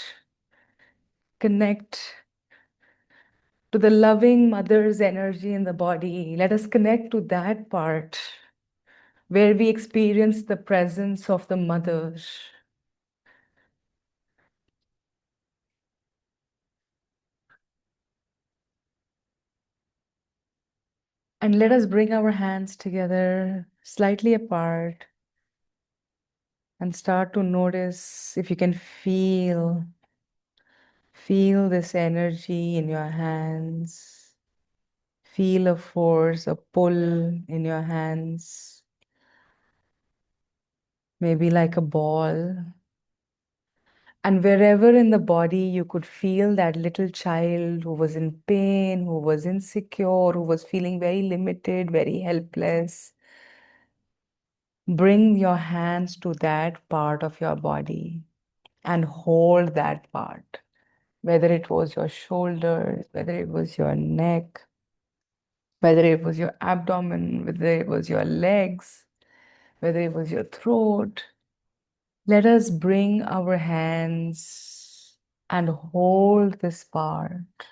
to the loving mother's energy in the body. Let us connect to that part where we experience the presence of the mother. And let us bring our hands together slightly apart and start to notice if you can feel this energy in your hands. Feel a force, a pull in your hands, maybe like a ball. And wherever in the body you could feel that little child who was in pain, who was insecure, who was feeling very limited, very helpless, bring your hands to that part of your body and hold that part, whether it was your shoulders, whether it was your neck, whether it was your abdomen, whether it was your legs, whether it was your throat. Let us bring our hands and hold this part.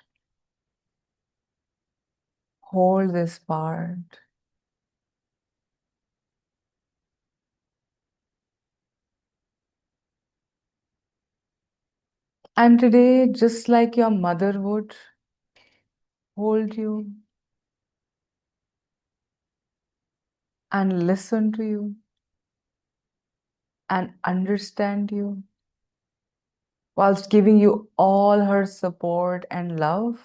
Hold this part. And today, just like your mother would hold you and listen to you and understand you, whilst giving you all her support and love,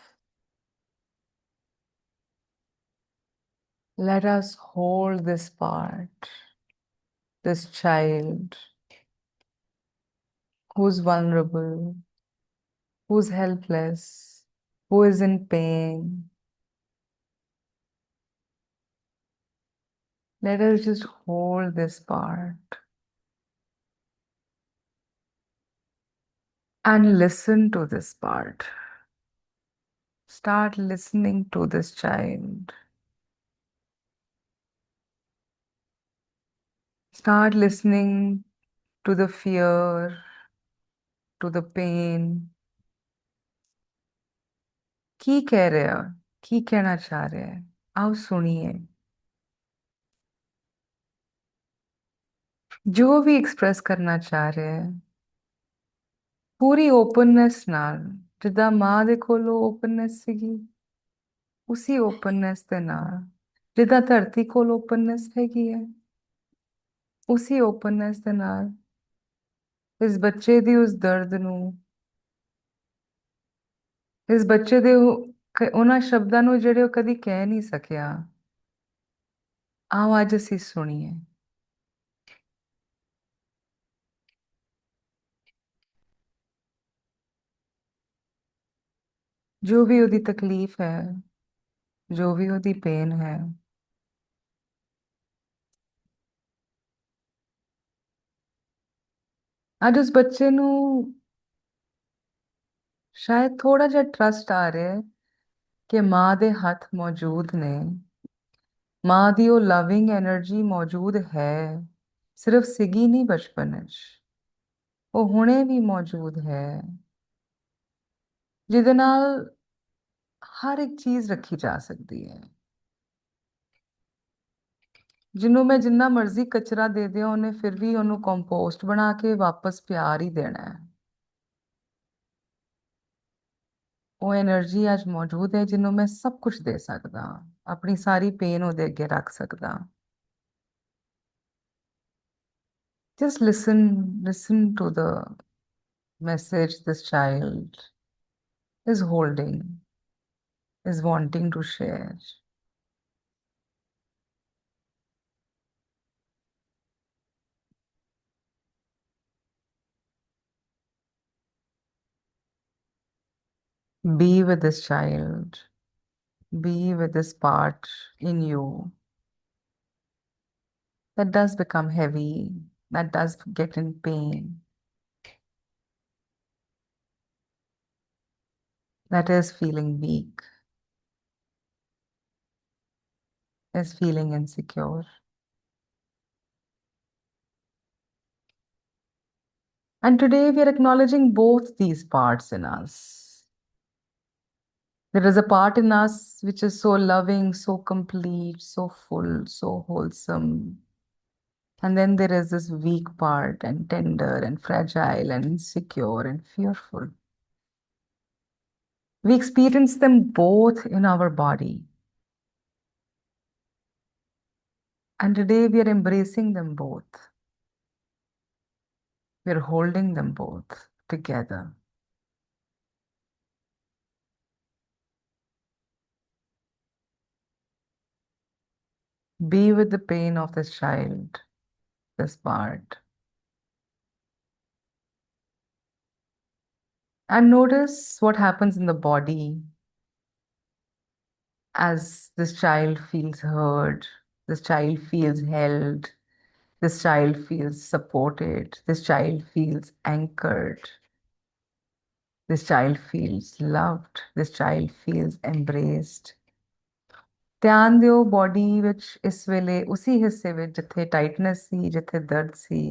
let us hold this part, this child who's vulnerable, who's helpless, who is in pain. Let us just hold this part and listen to this part. Start listening to this child. Start listening to the fear, to the pain. ਕੀ ਕਹਿ ਰਿਹਾ ਕੀ ਕਹਿਣਾ ਚਾਹ ਰਿਹਾ ਹੈ आओ सुनिए जो भी एक्सप्रेस करना चाह ਰਿਹਾ ਹੈ ਪੂਰੀ ਓਪਨਨੈਸ ਨਾਲ ਜਿੱਦਾਂ ਮਾਂ ਦੇ ਕੋਲੋਂ ਓਪਨਨੈਸ ਸੀਗੀ ਉਸੇ ਓਪਨਨੈਸ ਦੇ ਨਾਲ ਜਿੱਦਾਂ ਧਰਤੀ ਕੋਲ ਓਪਨਨੈਸ ਹੈਗੀ ਹੈ ਉਸੇ ਓਪਨਨੈਸ ਦੇ ਨਾਲ ਇਸ ਬੱਚੇ ਦੀ ਉਸ ਦਰਦ ਨੂੰ ਇਸ ਬੱਚੇ ਦੇ ਉਹਨਾਂ ਸ਼ਬਦਾਂ ਨੂੰ ਜਿਹੜੇ ਉਹ ਕਦੀ ਕਹਿ ਨਹੀਂ ਸਕਿਆ ਆਓ ਅੱਜ ਅਸੀਂ ਸੁਣੀਏ ਜੋ ਵੀ ਉਹਦੀ ਤਕਲੀਫ ਹੈ ਜੋ ਵੀ ਉਹਦੀ ਪੇਨ ਹੈ ਅੱਜ ਉਸ ਬੱਚੇ ਨੂੰ ਸ਼ਾਇਦ ਥੋੜਾ ਜਿਹਾ ਟਰਸਟ ਆ ਰਿਹਾ ਹੈ ਕਿ ਮਾਂ ਦੇ ਹੱਥ ਮੌਜੂਦ ਨੇ ਮਾਂ ਦੀ ਉਹ ਲਵਿੰਗ એનર્ਜੀ ਮੌਜੂਦ ਹੈ ਸਿਰਫ ਸੀਗੀ ਨਹੀਂ ਬਚਪਨ ਵਿੱਚ ਉਹ ਹੁਣੇ ਵੀ ਮੌਜੂਦ ਹੈ ਜਿਹਦੇ ਨਾਲ ਹਰ ਇੱਕ ਚੀਜ਼ ਰੱਖੀ ਜਾ ਸਕਦੀ ਹੈ ਜਿਹਨੂੰ ਮੈਂ ਜਿੰਨਾ ਮਰਜ਼ੀ ਕਚਰਾ ਦੇ ਦਿਆਂ ਉਹਨੇ ਫਿਰ ਵੀ ਉਹਨੂੰ ਕੰਪੋਸਟ ਬਣਾ ਕੇ ਵਾਪਸ ਪਿਆਰ ਹੀ ਦੇਣਾ ਹੈ ਉਹ એનર્ਜੀ ਅੱਜ ਮੌਜੂਦ ਹੈ ਜਿਹਨੂੰ ਮੈਂ ਸਭ ਕੁਝ ਦੇ ਸਕਦਾ ਆਪਣੀ ਸਾਰੀ ਪੇਨ ਉਹਦੇ ਅੱਗੇ ਰੱਖ ਸਕਦਾ just listen to the message this child is holding is wanting to share be with this child be with this part in you that does become heavy that does get in pain that is feeling weak. is feeling insecure. And today we are acknowledging both these parts in us. There is a part in us which is so loving, so complete, so full, so wholesome. And then there is this weak part and tender and fragile and insecure and fearful. We experience them both in our body. And today we are embracing them both. We are holding them both together. Be with the pain of this child, this part. And notice what happens in the body as this child feels heard, this child feels held, this child feels supported, this child feels anchored, this child feels loved, this child feels embraced. ਧਿਆਨ ਦਿਓ body ਵਿੱਚ ਇਸ ਵੇਲੇ ਉਸੇ ਹਿੱਸੇ ਵਿੱਚ ਜਿੱਥੇ tightness ਸੀ, ਜਿੱਥੇ ਦਰਦ ਸੀ,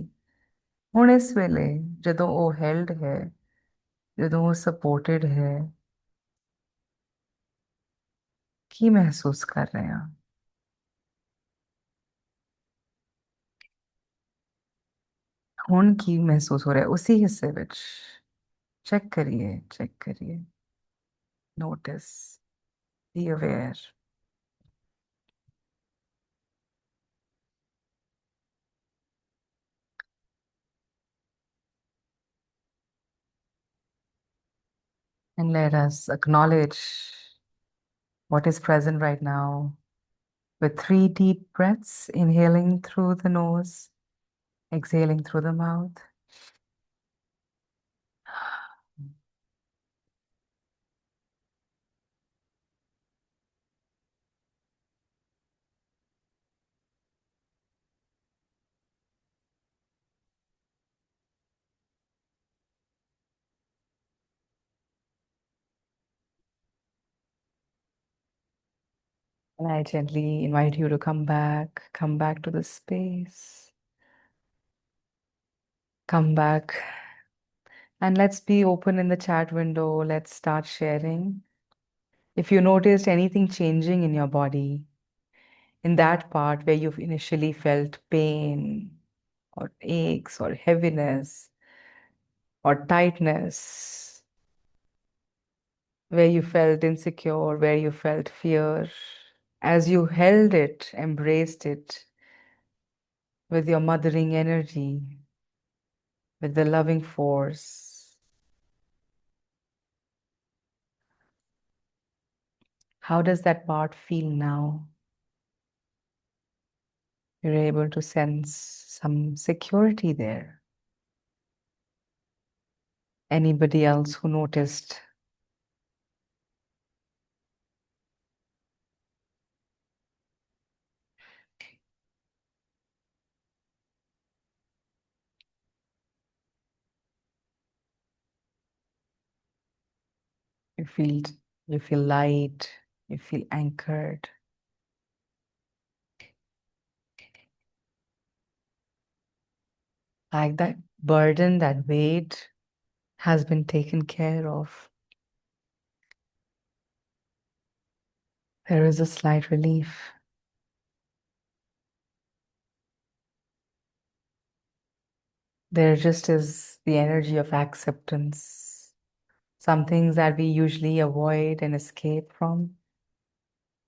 ਹੁਣ ਇਸ ਵੇਲੇ ਜਦੋਂ ਉਹ ਹੈਲਡ ਹੈ, ਜਦੋਂ ਉਹ ਸਪੋਰਟਡ ਹੈ, ਕੀ ਮਹਿਸੂਸ ਕਰ ਰਹੇ ਹਾਂ? ਹੁਣ ਕੀ ਮਹਿਸੂਸ ਹੋ ਰਿਹਾ ਉਸੇ ਹਿੱਸੇ ਵਿੱਚ? ਚੈੱਕ ਕਰੀਏ, notice, B aware. And let us acknowledge what is present right now with 3 deep breaths, inhaling through the nose, exhaling through the mouth. And I gently invite you to come back to the space. Come back. And let's be open in the chat window. Let's start sharing. If you noticed anything changing in your body, in that part where you've initially felt pain or aches or heaviness or tightness, where you felt insecure, where you felt fear, as you held it, embraced it with your mothering energy, with the loving force, how does that part feel now? You're able to sense some security there. Anybody else who noticed? You feel you feel light, you feel anchored. Like that burden, that weight has been taken care of. There is a slight relief. There just is the energy of acceptance. Some things that we usually avoid and escape from.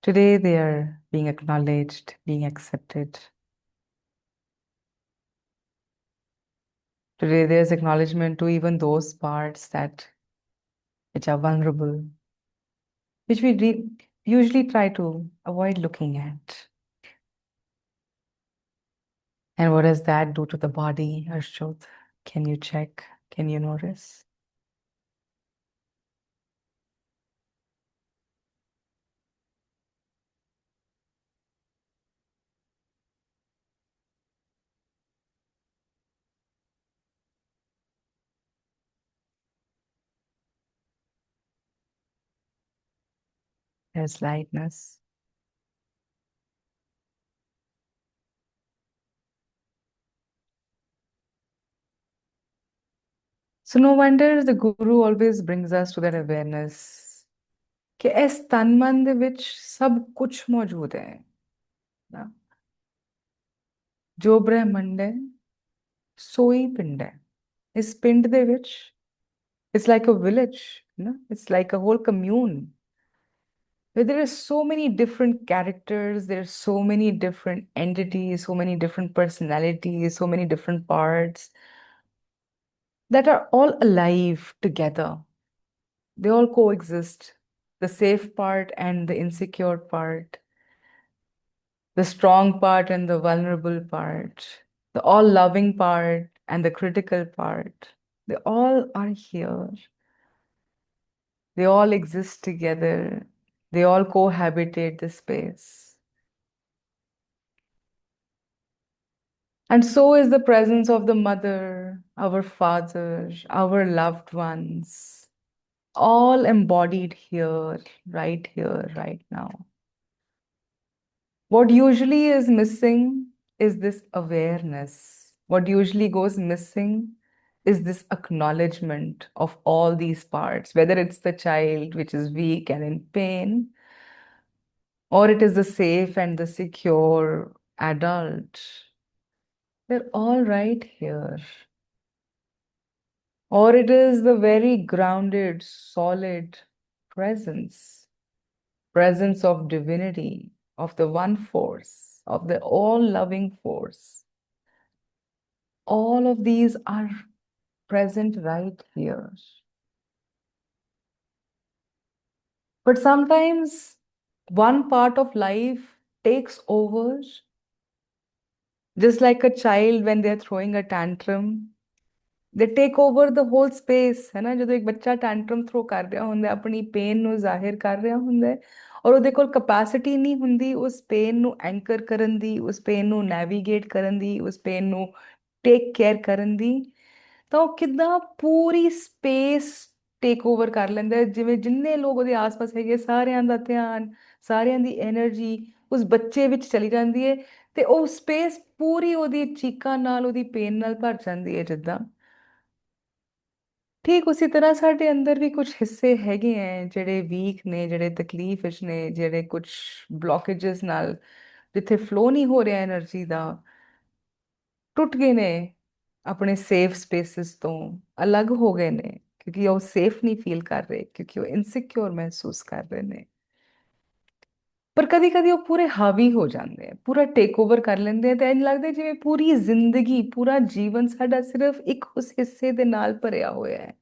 Today they are being acknowledged, being accepted. Today there's acknowledgement to even those parts which are vulnerable, which we usually try to avoid looking at. And what does that do to the body, Arshot? Can you check? Can you notice? There's lightness. So no wonder the Guru always brings us to that awareness ਕਿ ਇਸ ਤਨ ਮਨ ਦੇ ਵਿੱਚ ਸਭ ਕੁਝ ਮੌਜੂਦ ਹੈ ਨਾ ਜੋ ਬ੍ਰਹਿਮੰਡ ਹੈ ਸੋਈ ਪਿੰਡ ਹੈ ਇਸ ਪਿੰਡ ਦੇ ਵਿੱਚ it's like a village, it's like a whole commune where there are so many different characters, there are so many different entities, so many different personalities, so many different parts that are all alive together. They all coexist, the safe part and the insecure part, the strong part and the vulnerable part, the all loving part and the critical part. They all are here. They all exist together. They all cohabitate the space. And so is the presence of the mother, our father, our loved ones, all embodied here, right now. What usually is missing is this awareness. What usually goes missing is this acknowledgement of all these parts, whether it's the child which is weak and in pain, or it is the safe and the secure adult. They're all right here. Or it is the very grounded, solid presence of divinity, of the one force, of the all-loving force. All of these are present right here. But sometimes one part of life takes over, just like a child when they're throwing a tantrum. They take over the whole space, है ना ਜਦੋਂ ਇੱਕ ਬੱਚਾ ਟੈਂਟਰਮ throw ਕਰ ਰਿਹਾ ਹੁੰਦਾ ਆਪਣੀ pain ਨੂੰ ਜ਼ਾਹਿਰ ਕਰ ਰਿਹਾ ਹੁੰਦਾ ਔਰ ਉਹਦੇ ਕੋਲ ਕਪੈਸਿਟੀ ਨਹੀਂ ਹੁੰਦੀ ਉਸ ਪੇਨ ਨੂੰ ਐਂਕਰ ਕਰਨ ਦੀ ਉਸ ਪੇਨ ਨੂੰ ਨੈਵੀਗੇਟ ਕਰਨ ਦੀ ਉਸ ਪੇਨ ਨੂੰ ਟੇਕ ਕੇਅਰ ਕਰਨ ਦੀ ਤਾਂ ਉਹ ਕਿੱਦਾਂ ਪੂਰੀ ਸਪੇਸ ਟੇਕ ਓਵਰ ਕਰ ਲੈਂਦਾ ਹੈ ਜਿਵੇਂ ਜਿੰਨੇ ਲੋਕ ਉਹਦੇ ਆਸ-ਪਾਸ ਹੈਗੇ ਸਾਰਿਆਂ ਦਾ ਧਿਆਨ ਸਾਰਿਆਂ ਦੀ એનર્ਜੀ ਉਸ ਬੱਚੇ ਵਿੱਚ ਚਲੀ ਜਾਂਦੀ ਹੈ ਤੇ ਉਹ ਸਪੇਸ ਪੂਰੀ ਉਹਦੀ ਚੀਕਾਂ ਨਾਲ ਉਹਦੀ ਪੇਨ ਨਾਲ ਭਰ ਜਾਂਦੀ ਹੈ ਜਿੱਦਾਂ ਠੀਕ ਉਸੇ ਤਰ੍ਹਾਂ ਸਾਡੇ ਅੰਦਰ ਵੀ ਕੁਝ ਹਿੱਸੇ ਹੈਗੇ ਆ ਜਿਹੜੇ ਵੀਕ ਨੇ ਜਿਹੜੇ ਤਕਲੀਫ ਵਿੱਚ ਨੇ ਜਿਹੜੇ ਕੁਝ ਬਲੌਕੇजेस ਨਾਲ ਜਿੱਥੇ ਫਲੋ ਨਹੀਂ ਹੋ ਰਿਹਾ એનર્ਜੀ ਦਾ ਟੁੱਟ ਗਏ ਨੇ ਆਪਣੇ ਸੇਫ ਸਪੇਸਿਸ ਤੋਂ ਅਲੱਗ ਹੋ ਗਏ ਨੇ ਕਿਉਂਕਿ ਉਹ ਸੇਫ ਨਹੀਂ ਫੀਲ ਕਰ ਰਹੇ ਕਿਉਂਕਿ ਉਹ ਇਨਸਿਕਿਉਰ ਮਹਿਸੂਸ ਕਰ ਰਹੇ ਨੇ ਪਰ ਕਦੀ ਕਦੀ ਉਹ ਪੂਰੇ ਹਾਵੀ ਹੋ ਜਾਂਦੇ ਆ ਪੂਰਾ ਟੇਕ ਓਵਰ ਕਰ ਲੈਂਦੇ ਆ ਤੇ ਇੰਜ ਲੱਗਦਾ ਜਿਵੇਂ ਪੂਰੀ ਜ਼ਿੰਦਗੀ ਪੂਰਾ ਜੀਵਨ ਸਾਡਾ ਸਿਰਫ ਇੱਕ ਉਸ ਹਿੱਸੇ ਦੇ ਨਾਲ ਭਰਿਆ ਹੋਇਆ ਹੈ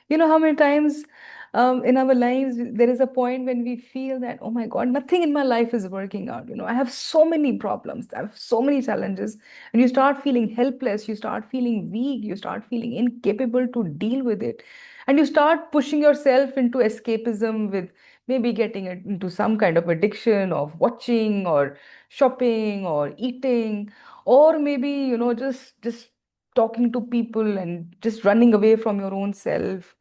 You know how many times in our lives there is a point when we feel that, oh my God, nothing in my life is working out. I have so many problems, I have so many challenges. And you start feeling helpless, you start feeling weak, you start feeling incapable to deal with it. And you start pushing yourself into escapism with maybe getting into some kind of addiction of watching or shopping or eating, or maybe, just talking to people and just running away from your own self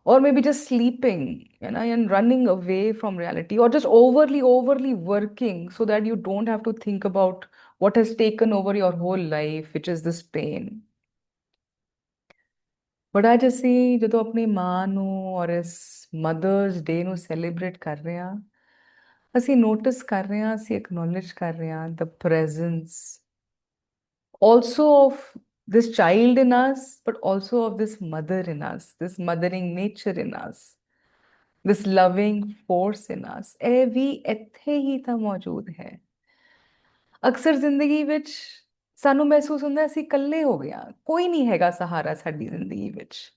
or maybe just sleeping, and running away from reality, or just overly working so that you don't have to think about what has taken over your whole life, which is this pain. But ਅੱਜ ਅਸੀਂ ਜਦੋਂ ਆਪਣੀ ਮਾਂ ਨੂੰ ਔਰ ਇਸ mothers ਡੇ ਨੂੰ celebrate ਕਰ ਰਹੇ ਹਾਂ ਅਸੀਂ ਨੋਟਿਸ ਕਰ ਰਹੇ ਹਾਂ ਅਸੀਂ ਐਕਨੋਲੇਜ ਕਰ ਰਹੇ ਹਾਂ the presence also of this child in us, but also of this mother in us, this mothering nature in us, this loving force in us. ਇਹ ਵੀ ਇੱਥੇ ਹੀ ਤਾਂ ਮੌਜੂਦ ਹੈ ਅਕਸਰ ਜ਼ਿੰਦਗੀ ਵਿੱਚ ਸਾਨੂੰ ਮਹਿਸੂਸ ਹੁੰਦਾ ਅਸੀਂ ਇਕੱਲੇ ਹੋ ਗਏ ਹਾਂ ਕੋਈ ਨਹੀਂ ਹੈਗਾ ਸਹਾਰਾ ਸਾਡੀ ਜ਼ਿੰਦਗੀ ਵਿੱਚ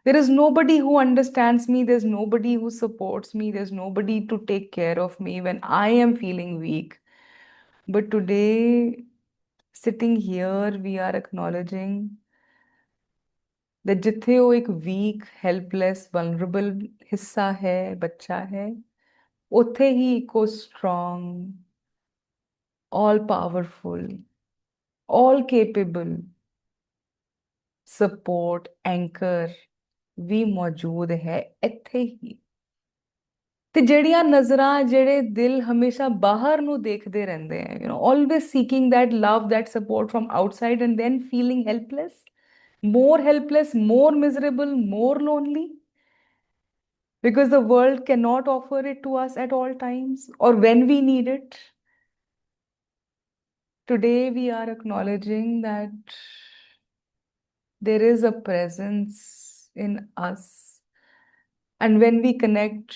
there is nobody who understands me, there's nobody who supports me, there's nobody to take care of me when I am feeling weak. But today, sitting here, we are acknowledging that ਜਿੱਥੇ ਉਹ ਇੱਕ weak, helpless, vulnerable ਹਿੱਸਾ ਹੈ ਬੱਚਾ ਹੈ ਉੱਥੇ ਹੀ ਇੱਕੋ strong, all powerful, all capable support anchor ਵੀ ਮੌਜੂਦ ਹੈ ਇੱਥੇ ਹੀ ਤੇ ਜਿਹੜੀਆਂ ਨਜ਼ਰਾਂ ਜਿਹੜੇ ਦਿਲ ਹਮੇਸ਼ਾ ਬਾਹਰ ਨੂੰ ਦੇਖਦੇ ਰਹਿੰਦੇ ਆ always seeking that love, that support from outside and then feeling helpless, more helpless, more miserable, more lonely, because the world cannot offer it to us at all times or when we need it. Today, we are acknowledging that there is a presence in us. And when we connect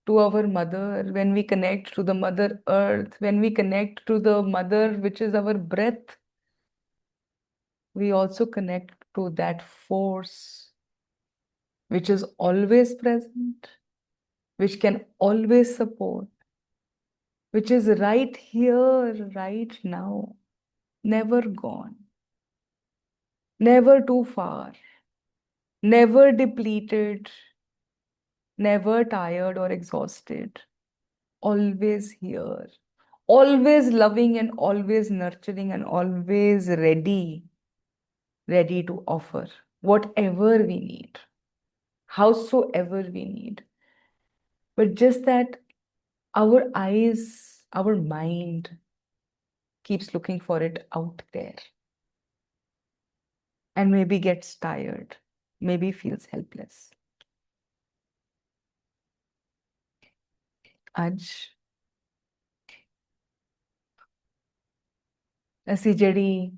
to our mother, when we connect to the Mother Earth, when we connect to the Mother, which is our breath, we also connect to that force which is always present, which can always support, which is right here, right now, never gone, never too far, never depleted, never tired or exhausted, always here, always loving and always nurturing and always ready, ready to offer whatever we need, howsoever we need. But just that our eyes, our mind keeps looking for it out there and maybe gets tired, maybe feels helpless. ਅੱਜ ਅਸੀਂ ਜਿਹੜੀ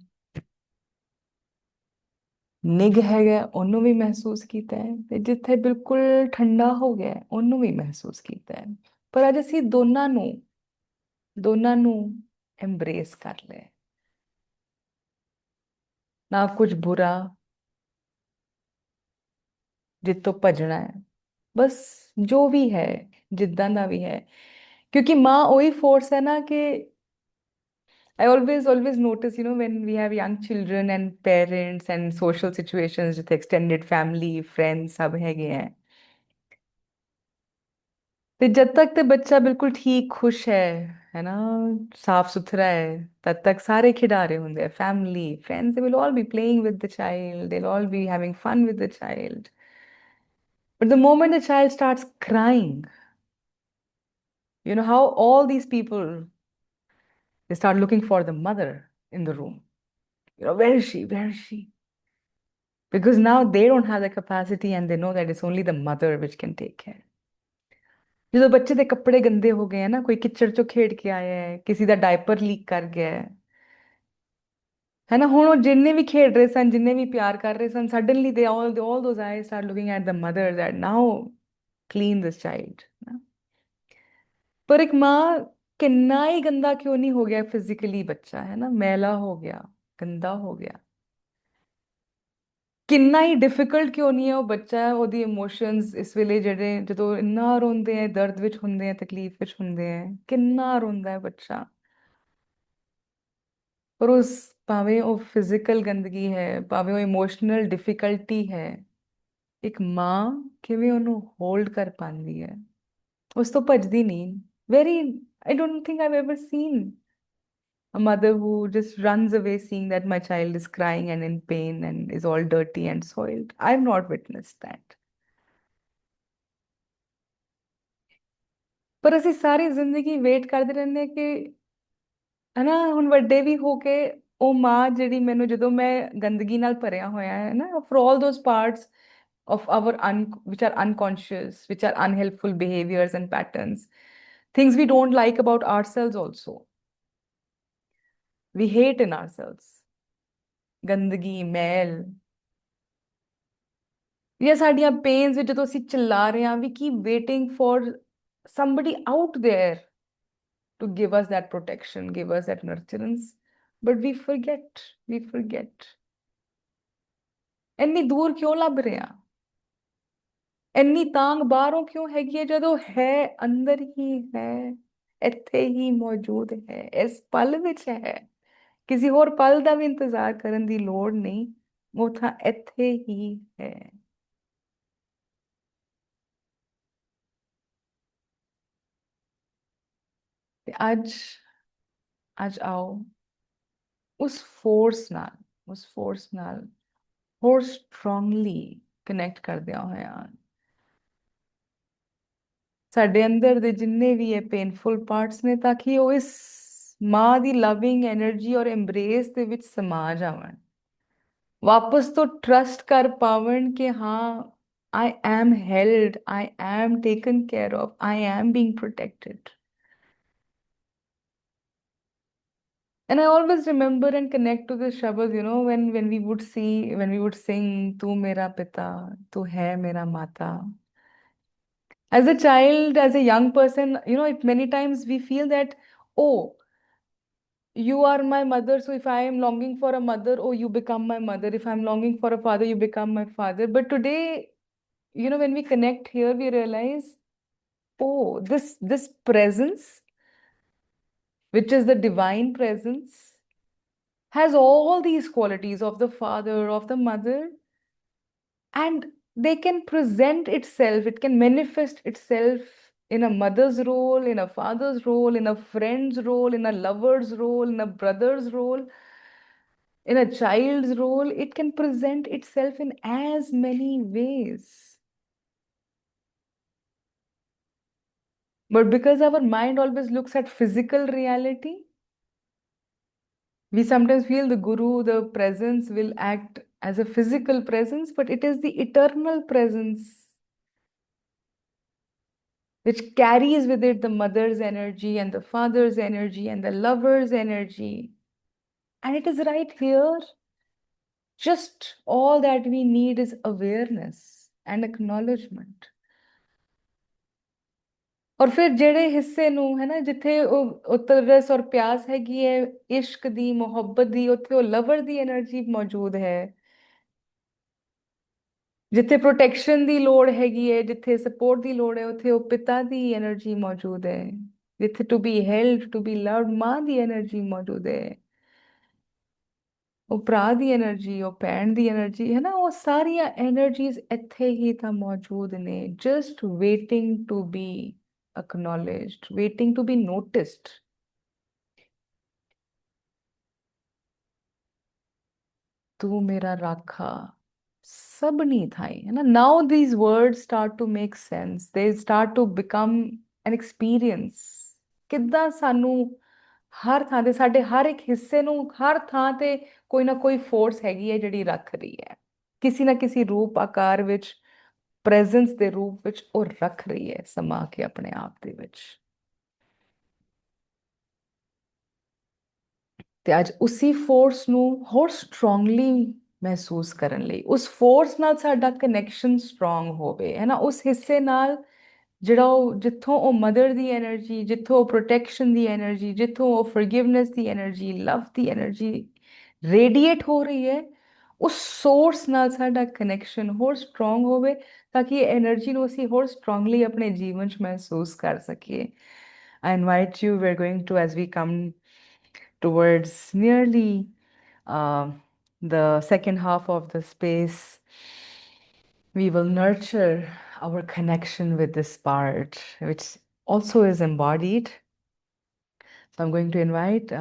ਨਿੱਘ ਹੈਗਾ ਉਹਨੂੰ ਵੀ ਮਹਿਸੂਸ ਕੀਤਾ ਹੈ ਤੇ ਜਿੱਥੇ ਬਿਲਕੁਲ ਠੰਡਾ ਹੋ ਗਿਆ ਹੈ, ਉਹਨੂੰ ਵੀ ਮਹਿਸੂਸ ਕੀਤਾ ਹੈ। ਪਰ ਅੱਜ ਅਸੀਂ ਦੋਨਾਂ ਨੂੰ embrace ਕਰ ਲਿਆ ਹੈ। ਨਾ ਕੁਝ ਬੁਰਾ ਜਿੱਤੋਂ ਭੱਜਣਾ ਹੈ, ਬਸ ਜੋ ਵੀ ਹੈ ਜਿੱਦਾਂ ਦਾ ਵੀ ਹੈ, ਕਿਉਂਕਿ ਮਾਂ ਉਹੀ ਫੋਰਸ ਹੈ ਨਾ ਕਿ I always notice, when we have young children and parents and social situations with extended family, friends, सब हैगे हैं। तो जब तक ते बच्चा बिल्कुल ठीक खुश है ना, साफ सुथरा है, तब तक सारे खिड़ा रहे होंगे हैं, family, friends, they will all be playing with the child, they'll all be having fun with the child. But the moment the child starts crying, you know how all these people, they start looking for the mother in the room. Where is she? Where is she? Because now they don't have the capacity and they know that it's only the mother which can take care. ਜਦੋਂ ਬੱਚੇ ਦੇ ਕੱਪੜੇ ਗੰਦੇ ਹੋ ਗਏ ਆ ਨਾ, ਕੋਈ ਕਿਚੜ ਚੋਂ ਖੇਡ ਕੇ ਆਇਆ ਹੈ, ਕਿਸੇ ਦਾ ਡਾਈਪਰ ਲੀਕ ਕਰ ਗਿਆ ਹੈ ਨਾ, ਹੁਣ ਉਹ ਜਿੰਨੇ ਵੀ ਖੇਡ ਰਹੇ ਸਨ, ਜਿੰਨੇ ਵੀ ਪਿਆਰ ਕਰ ਰਹੇ ਸਨ, suddenly they all those eyes start looking at the mother that now clean this child. ਪਰ ਇੱਕ ਮਾਂ ਕਿੰਨਾ ਹੀ ਗੰਦਾ ਕਿਉਂ ਨਹੀਂ ਹੋ ਗਿਆ ਫਿਜ਼ੀਕਲੀ ਬੱਚਾ, ਹੈ ਨਾ, ਮੈਲਾ ਹੋ ਗਿਆ, ਗੰਦਾ ਹੋ ਗਿਆ, ਕਿੰਨਾ ਹੀ ਡਿਫਿਕਲਟ ਕਿਉਂ ਨਹੀਂ ਹੈ ਉਹ ਬੱਚਾ, ਉਹਦੀ ਇਮੋਸ਼ਨਸ ਇਸ ਵੇਲੇ ਜਿਹੜੇ ਜਦੋਂ ਇੰਨਾ ਰੋਂਦੇ ਆ, ਦਰਦ ਵਿੱਚ ਹੁੰਦੇ ਆ, ਤਕਲੀਫ ਵਿੱਚ ਹੁੰਦੇ ਆ, ਕਿੰਨਾ ਰੋਂਦਾ ਹੈ ਬੱਚਾ। ਪਰ ਉਸ ਭਾਵੇਂ ਉਹ ਫਿਜ਼ੀਕਲ ਗੰਦਗੀ ਹੈ, ਭਾਵੇਂ ਉਹ ਇਮੋਸ਼ਨਲ ਡਿਫਿਕਲਟੀ ਹੈ, ਇੱਕ ਮਾਂ ਕਿਵੇਂ ਉਹਨੂੰ ਹੋਲਡ ਕਰ ਪਾਉਂਦੀ ਹੈ, ਉਸ ਤੋਂ ਭੱਜਦੀ ਨਹੀਂ। I don't think I've ever seen a mother who just runs away seeing that my child is crying and in pain and is all dirty and soiled. I've not witnessed that. ਪਰ ਅਸੀਂ ਸਾਰੀ ਜ਼ਿੰਦਗੀ wait ਕਰਦੇ ਰਹਿੰਦੇ ਹਾਂ ਕਿ ਹਨਾ ਹੁਣ ਵੱਡੇ ਵੀ ਹੋ ਕੇ ਉਹ ਮਾਂ ਜਿਹੜੀ ਮੈਨੂੰ ਜਦੋਂ ਮੈਂ ਗੰਦਗੀ ਨਾਲ ਭਰਿਆ ਹੋਇਆ ਹੈ ਨਾ, for all those parts of our which are unconscious, which are unhelpful behaviors and patterns, things we don't like about ourselves also, we hate in ourselves, ਗੰਦਗੀ, ਮੈਲ, ਜਾਂ ਸਾਡੀਆਂ ਪੇਨਸ ਵਿੱਚ ਜਦੋਂ ਅਸੀਂ ਚਿल्ला ਰਹੇ ਹਾਂ, we keep waiting for somebody out there to give us that protection, give us that nurturance, but we forget. ਇੰਨੀ ਦੂਰ ਕਿਉਂ ਲੱਭ ਰਹੇ ਹਾਂ, ਇੰਨੀ ਤਾਂਗ ਬਾਹਰੋਂ ਕਿਉਂ ਹੈਗੀ ਹੈ, ਜਦੋਂ ਹੈ ਅੰਦਰ ਹੀ ਹੈ, ਇੱਥੇ ਹੀ ਮੌਜੂਦ ਹੈ, ਇਸ ਪਲ ਵਿੱਚ ਹੈ, ਕਿਸੇ ਹੋਰ ਪਲ ਦਾ ਵੀ ਇੰਤਜ਼ਾਰ ਕਰਨ ਦੀ ਲੋੜ ਨਹੀਂ, ਉਹ ਤਾਂ ਇੱਥੇ ਹੀ ਹੈ। ਤੇ ਅੱਜ ਆਓ ਉਸ ਫੋਰਸ ਨਾਲ ਹੋਰ ਸਟਰੋਂਗਲੀ ਕਨੈਕਟ ਕਰਦਿਆਂ ਹੋਇਆਂ ਸਾਡੇ ਅੰਦਰ ਦੇ ਜਿੰਨੇ ਵੀ ਇਹ ਪੇਨਫੁਲ ਪਾਰਟਸ ਨੇ, ਤਾਂ ਕਿ ਉਹ ਇਸ ਮਾਂ ਦੀ ਲਵਿੰਗ એનર્ਜੀ ਔਰ ਐਮਬ੍ਰੇਸ ਦੇ ਵਿੱਚ ਸਮਾ ਜਾਵਣ, वापस तो ट्रस्ट कर पावन कि हाँ, I am held, I am taken care of, I am being protected. And I always remember and connect to the Shabad, when we would sing, Tu Mera Pita, Tu Hai Mera Mata. As a child, as a young person, many times we feel that, oh, you are my mother, so if I am longing for a mother, oh, you become my mother. If I'm longing for a father, you become my father. But today, when we connect here, we realize, oh, this presence, which is the divine presence, has all these qualities of the father, of the mother, and they can present itself, it can manifest itself in a mother's role, in a father's role, in a friend's role, in a lover's role, in a brother's role, in a child's role. It can present itself in as many ways. But because our mind always looks at physical reality, we sometimes feel the guru, the presence, will act as a physical presence, but it is the eternal presence which carries with it the mother's energy and the father's energy and the lover's energy. And it is right here. Just all that we need is awareness and acknowledgement. और फिर ਜਿਹੜੇ ਹਿੱਸੇ ਨੂੰ ਹੈ ਨਾ, ਜਿੱਥੇ ਉਹ ਤਰਸ ਔਰ ਪਿਆਸ ਹੈਗੀ ਹੈ ਇਸ਼ਕ ਦੀ, ਮੁਹੱਬਤ ਦੀ, ਉੱਥੇ ਉਹ ਲਵਰ ਦੀ એનર્ਜੀ ਮੌਜੂਦ ਹੈ। ਜਿੱਥੇ ਪ੍ਰੋਟੈਕਸ਼ਨ ਦੀ ਲੋੜ ਹੈਗੀ ਹੈ, ਜਿੱਥੇ ਸਪੋਰਟ ਦੀ ਲੋੜ ਹੈ, ਉੱਥੇ ਉਹ ਪਿਤਾ ਦੀ એનર્ਜੀ ਮੌਜੂਦ ਹੈ। ਜਿੱਥੇ to be held, to be loved, ਮਾਂ ਦੀ એનર્ਜੀ ਮੌਜੂਦ ਹੈ। ਉਹ ਭਰਾ ਦੀ એનર્ਜੀ, ਉਹ ਭੈਣ ਦੀ એનર્ਜੀ ਹੈ ਨਾ, ਉਹ ਸਾਰੀਆਂ એનર્ਜੀਜ਼ ਇੱਥੇ ਹੀ ਤਾਂ ਮੌਜੂਦ ਨੇ, just waiting to be acknowledged, waiting to be noticed. तू मेरा राखा सब नहीं थाई है ना. Now these words start to make sense. They start to become an experience. ਕਿੱਦਾਂ ਸਾਨੂੰ ਹਰ ਥਾਂ ਤੇ, ਸਾਡੇ ਹਰ ਇੱਕ ਹਿੱਸੇ ਨੂੰ ਹਰ ਥਾਂ ਤੇ ਕੋਈ ਨਾ ਕੋਈ ਫੋਰਸ ਹੈਗੀ ਹੈ ਜਿਹੜੀ ਰੱਖ ਰਹੀ ਹੈ, ਕਿਸੇ ਨਾ ਕਿਸੇ ਰੂਪ ਆਕਾਰ ਵਿੱਚ, ਪ੍ਰੈਜ਼ੈਂਸ ਦੇ ਰੂਪ ਵਿੱਚ ਉਹ ਰੱਖ ਰਹੀ ਹੈ ਸਮਾ ਕੇ ਆਪਣੇ ਆਪ ਦੇ ਵਿੱਚ। ਤੇ ਅੱਜ ਉਸੇ ਫੋਰਸ ਨੂੰ ਹੋਰ ਸਟਰੋਂਗਲੀ ਮਹਿਸੂਸ ਕਰਨ ਲਈ, ਉਸ ਫੋਰਸ ਨਾਲ ਸਾਡਾ ਕਨੈਕਸ਼ਨ ਸਟਰੋਂਗ ਹੋਵੇ, ਹੈ ਨਾ, ਉਸ ਹਿੱਸੇ ਨਾਲ ਜਿਹੜਾ ਉਹ, ਜਿੱਥੋਂ ਉਹ ਮਦਰ ਦੀ એનર્ਜੀ, ਜਿੱਥੋਂ ਉਹ ਪ੍ਰੋਟੈਕਸ਼ਨ ਦੀ એનર્ਜੀ, ਜਿੱਥੋਂ ਉਹ ਫੋਰਗਿਵਨੈਸ ਦੀ એનર્ਜੀ, ਲਵ ਦੀ એનર્ਜੀ ਰੇਡੀਏਟ ਹੋ ਰਹੀ ਹੈ, ਉਸ ਸੋਰਸ ਨਾਲ ਸਾਡਾ ਕਨੈਕਸ਼ਨ ਹੋਰ ਸਟਰੋਂਗ ਹੋਵੇ, ਤਾਂ ਕਿ ਇਹ એનર્ਜੀ ਨੂੰ ਅਸੀਂ ਹੋਰ ਸਟਰੋਂਗਲੀ ਆਪਣੇ ਜੀਵਨ 'ਚ ਮਹਿਸੂਸ ਕਰ ਸਕੀਏ। I invite you, we're going to, as we come towards nearly the second half of the space, we will nurture our connection with this part, which also is embodied. So I'm going to invite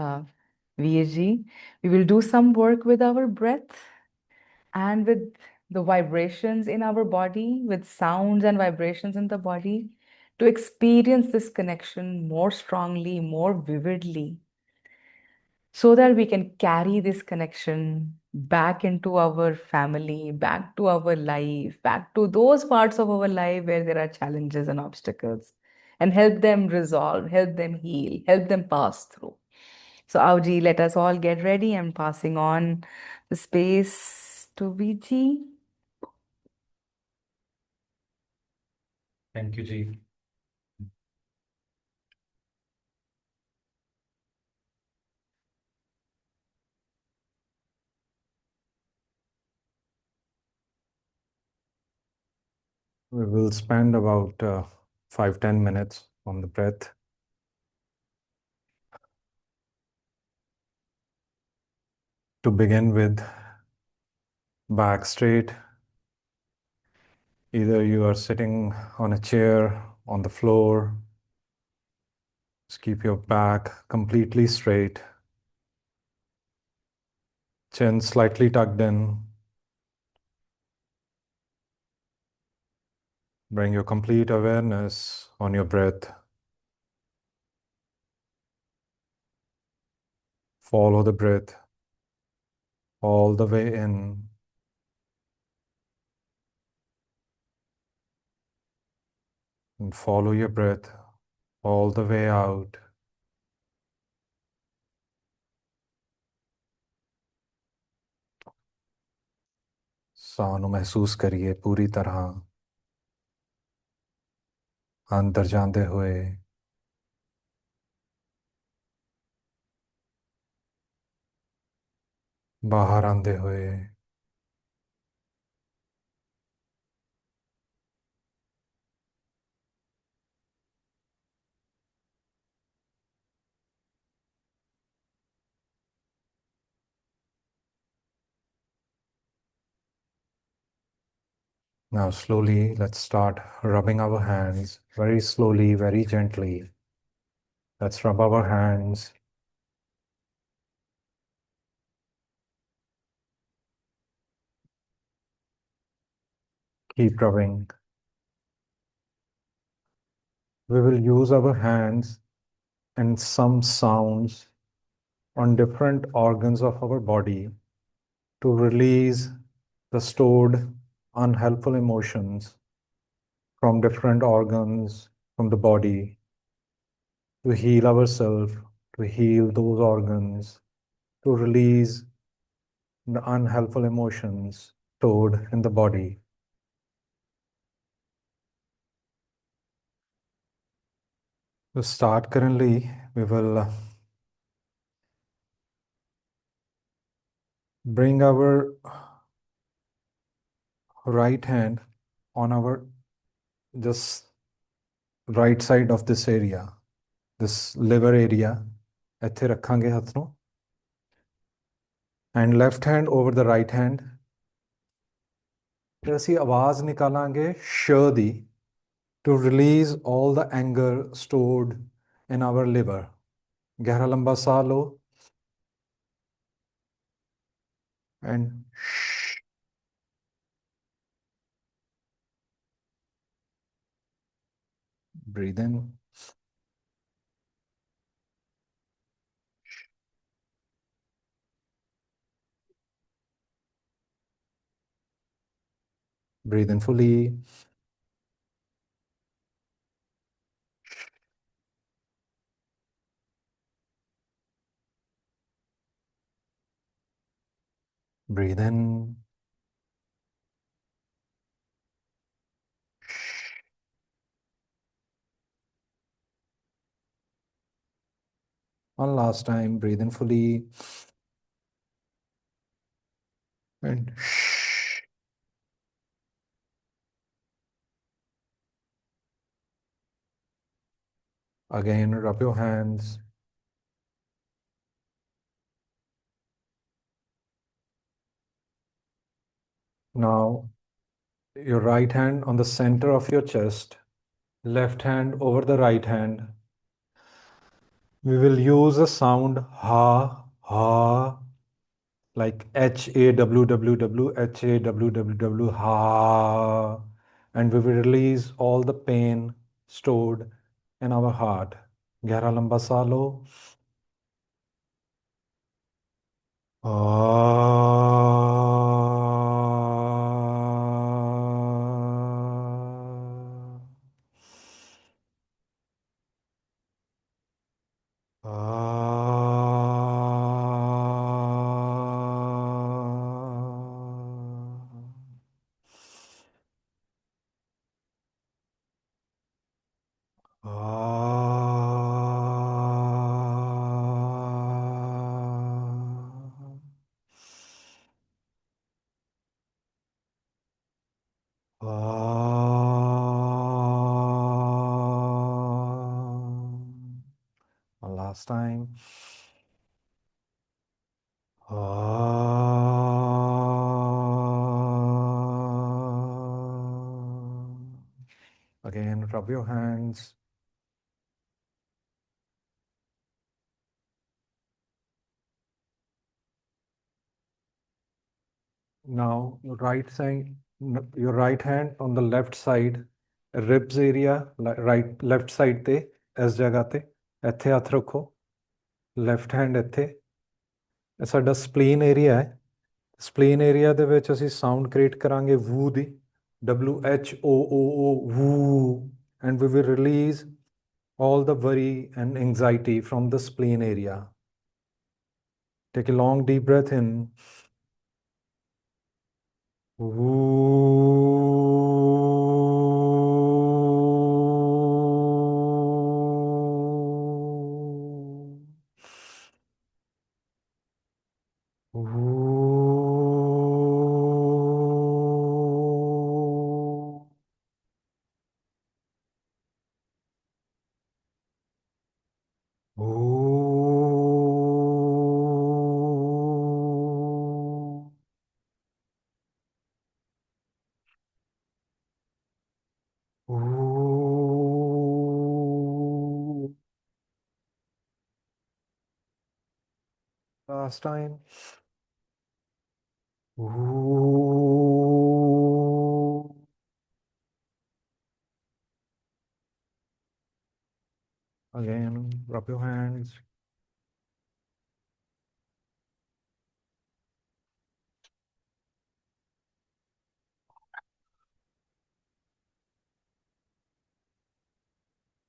Veerji. We will do some work with our breath and with the vibrations in our body, with sounds and vibrations in the body, to experience this connection more strongly, more vividly, so that we can carry this connection back into our family, back to our life, back to those parts of our life where there are challenges and obstacles, and help them resolve, help them heal, help them pass through. So, Auji, let us all get ready. I'm passing on the space to Viji. Thank you, Ji. We will spend about 5-10 minutes on the breath. To begin with, back straight. Either you are sitting on a chair, on the floor. Just keep your back completely straight. Chin slightly tucked in. Bring your complete awareness on your breath. Follow the breath all the way in And follow your breath all the way out. ਸਾਹ ਨੂੰ ਮਹਿਸੂਸ ਕਰੀਏ ਪੂਰੀ ਤਰ੍ਹਾਂ ਅੰਦਰ ਜਾਂਦੇ ਹੋਏ ਬਾਹਰ ਆਉਂਦੇ ਹੋਏ Now slowly let's start rubbing our hands very slowly, very gently. Let's rub our hands. Keep rubbing. We will use our hands and some sounds on different organs of our body to release the stored unhelpful emotions from different organs from the body, to heal ourselves, to heal those organs, to release the unhelpful emotions stored in the body. To start currently, we will bring our right hand on our just right side of this area, this liver area. ਇੱਥੇ ਰੱਖਾਂਗੇ ਹੱਥ ਨੂੰ and left hand over the right hand. ਫਿਰ ਅਸੀਂ ਆਵਾਜ਼ ਨਿਕਾਲਾਂਗੇ ਸ਼ ਦੀ to release all the anger stored in our liver. ਗਹਿਰਾ ਲੰਬਾ ਸਾਹ ਲਓ and breathe in. Breathe in fully. Breathe in. One last time, breathe in fully. And again, rub your hands. Now, your right hand on the center of your chest, left hand over the right hand. We will use a sound ha, ha, like H-A-W-W-W, H-A-W-W-W, ha. And we will release all the pain stored in our heart. गहरा लंबा साह लो. One last time. Again, rub your hands. Now, your right hand on the left side, ribs area, left side te, ਇਸ ਜਗ੍ਹਾ ਤੇ ਇੱਥੇ ਹੱਥ ਰੱਖੋ. Left hand ਇੱਥੇ. ਇਹ ਸਾਡਾ ਸਪਲੀਨ ਏਰੀਆ ਹੈ. ਸਪਲੀਨ ਏਰੀਆ ਦੇ ਵਿੱਚ ਅਸੀਂ ਸਾਊਂਡ ਕ੍ਰੀਏਟ ਕਰਾਂਗੇ ਵੂ ਦੀ, WHOOO, ਵੂ. and we will release all the worry and anxiety from the spleen area. Take a long deep breath in. Last time. Again, rub your hands.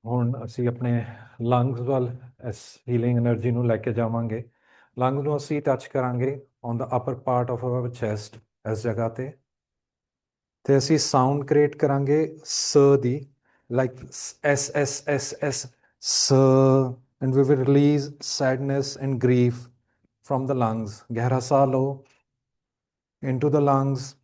ਹੁਣ ਅਸੀਂ ਆਪਣੇ lungs ਵੱਲ ਇਸ healing energy ਨੂੰ ਲੈ ਕੇ ਜਾਵਾਂਗੇ। ਲੰਗ ਨੂੰ ਅਸੀਂ ਟੱਚ ਕਰਾਂਗੇ on the upper part of our chest, ਇਸ ਜਗ੍ਹਾ ਤੇ ਅਸੀਂ ਸਾਊਂਡ ਕ੍ਰੀਏਟ ਕਰਾਂਗੇ ਸ ਦੀ, like S S S S ਸ, and we will release sadness and grief from the lungs. गहरा साह लो into the lungs.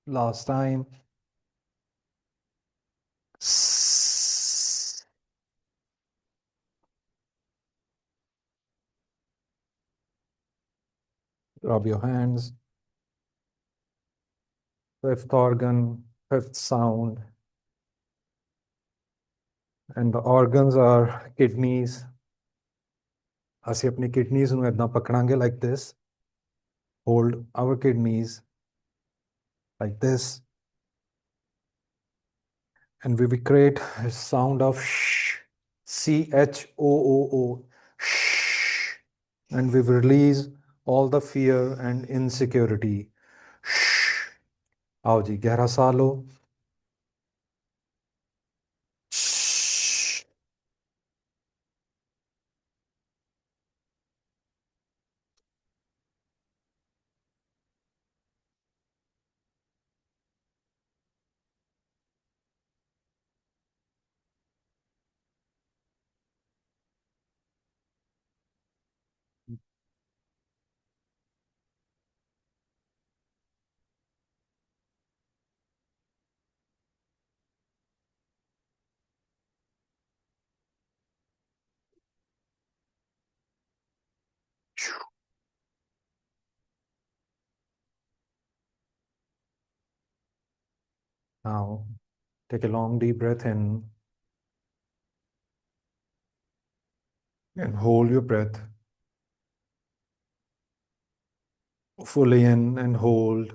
Last time. Rub your hands. Fifth organ, fifth sound. And the organs are kidneys. ਅਸੀਂ ਆਪਣੀ kidneys ਨੂੰ ਏਦਾਂ ਪਕੜਾਂਗੇ like this. Hold our kidneys like this. And we will create a sound of sh, CHOOO, sh, and we will release all the fear and insecurity. Shh. आओ जी गहरा साह लो। Shh. Now take a long deep breath in and hold your breath fully in and hold.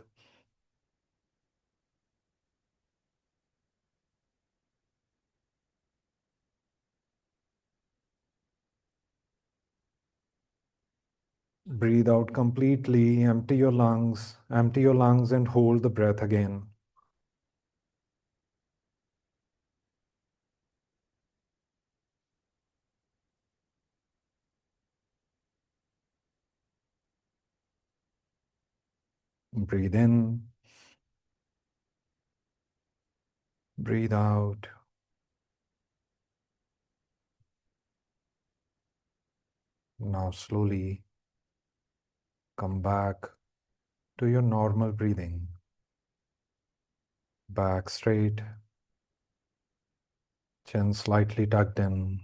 Breathe out completely, empty your lungs and hold the breath again. Breathe in, breathe out. Now slowly come back to your normal breathing. Back straight, chin slightly tucked in.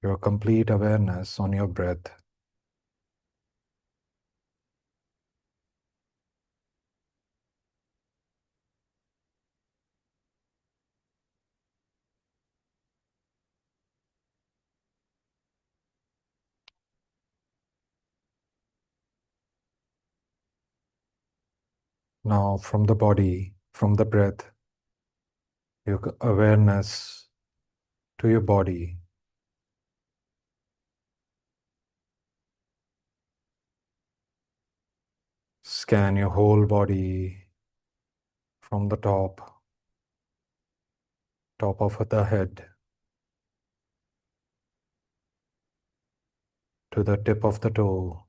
your complete awareness on your breath. Now, from the body, from the breath, your awareness to your body. Scan your whole body from the top of the head to the tip of the toe.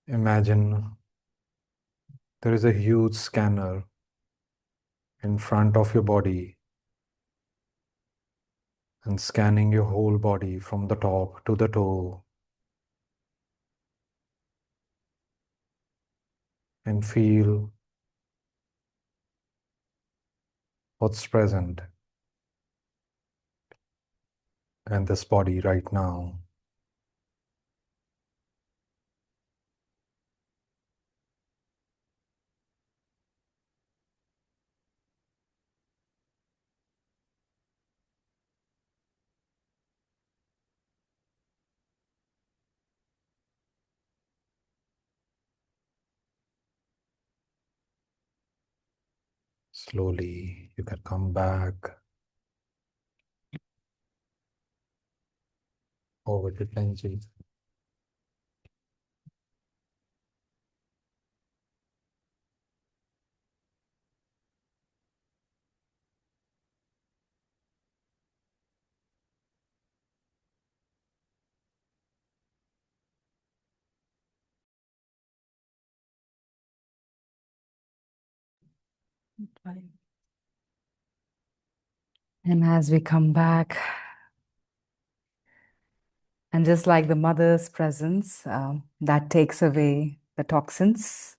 Imagine there is a huge scanner in front of your body and scanning your whole body from the top to the toe, and feel what's present in this body right now. Slowly, you can come back over to Benji. Fine. And as we come back, and just like the mother's presence, that takes away the toxins,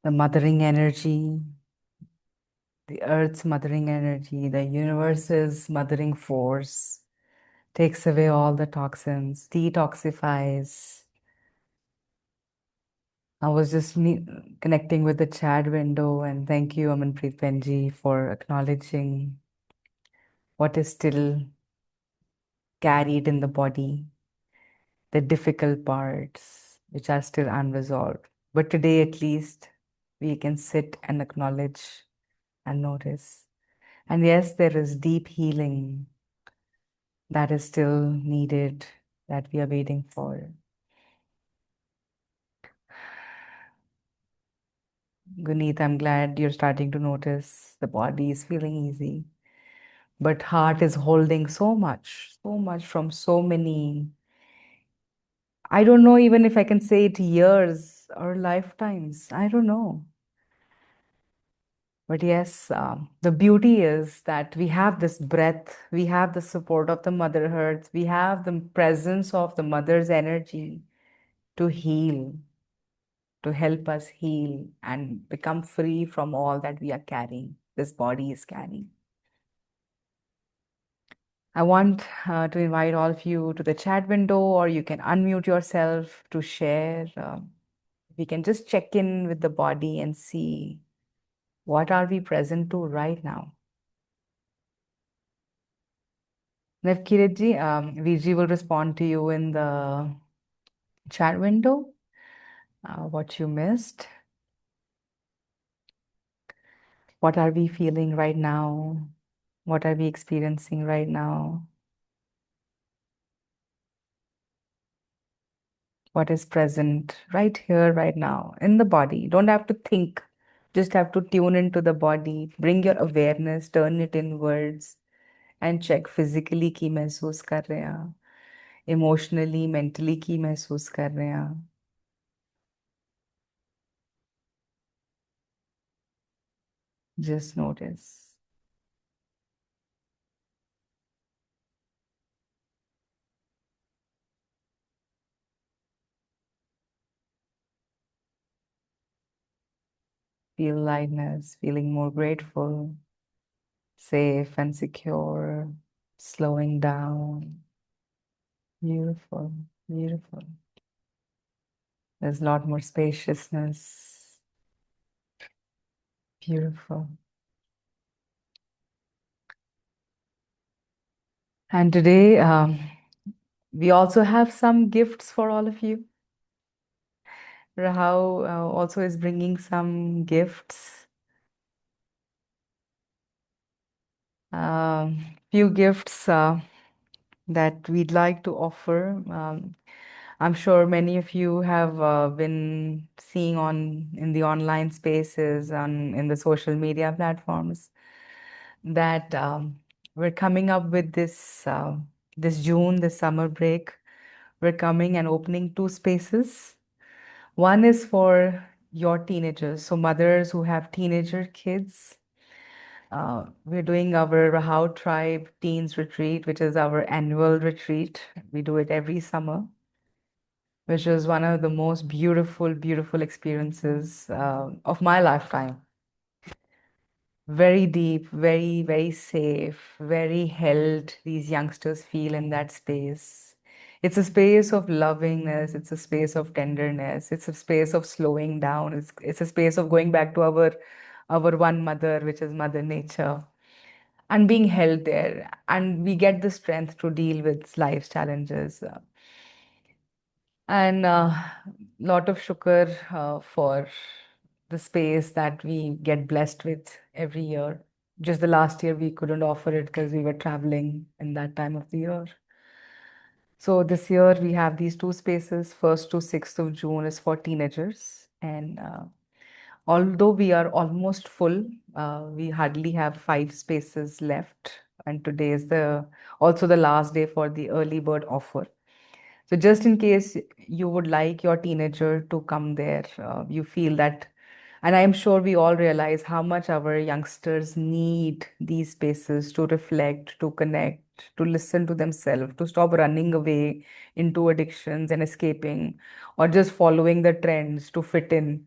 the mothering energy, the earth's mothering energy, the universe's mothering force, takes away all the toxins, detoxifies. I was just connecting with the chat window, and thank you, Amanpreet Benji, for acknowledging what is still carried in the body, the difficult parts which are still unresolved. But today, at least, we can sit and acknowledge and notice. And yes, there is deep healing that is still needed, that we are waiting for. Guneet, I'm glad you're starting to notice the body is feeling easy, but heart is holding so much from so many. I don't know even if I can say it years or lifetimes. I don't know. But yes, the beauty is that we have this breath, we have the support of the Mother Earth, we have the presence of the Mother's energy to heal, to help us heal and become free from all that we are carrying, this body is carrying. I want to invite all of you to the chat window, or you can unmute yourself to share. We can just check in with the body and see what are we present to right now. Navkiritji, VG will respond to you in the chat window, what you missed. What are we feeling right now? What are we experiencing right now? What is present right here, right now, in the body? Don't have to think, just have to tune into the body, bring your awareness, turn it inwards, and check physically की महसूस कर रहे हैं, emotionally, mentally की महसूस कर रहे हैं. Just notice. feel lightness, feeling more grateful, safe and secure, slowing down. Beautiful, beautiful. There's a lot more spaciousness. Beautiful. And today, we also have some gifts for all of you. Rahau also is bringing some gifts. Few gifts that we'd like to offer. I'm sure many of you have been seeing in the online spaces, in the social media platforms, that we're coming up with this June, this summer break. We're coming and opening two spaces. One is for your teenagers, so mothers who have teenager kids. We're doing our Rahau Tribe Teens Retreat, which is our annual retreat. We do it every summer, which is one of the most beautiful, beautiful experiences of my lifetime. Very deep, very, very safe, very held. These youngsters feel in that space. It's a space of lovingness. It's a space of tenderness. It's a space of slowing down. It's a space of going back to our one mother, which is Mother Nature, and being held there. And we get the strength to deal with life's challenges. And lot of shukr for the space that we get blessed with every year. Just the last year we couldn't offer it because we were traveling in that time of the year. So this year we have these two spaces. 1st to 6th of June is for teenagers, and although we are almost full, we hardly have 5 spaces left. And today is also the last day for the early bird offer. So just in case you would like your teenager to come there, you feel that, and I'm sure we all realize how much our youngsters need these spaces to reflect, to connect, to listen to themselves, to stop running away into addictions and escaping, or just following the trends to fit in,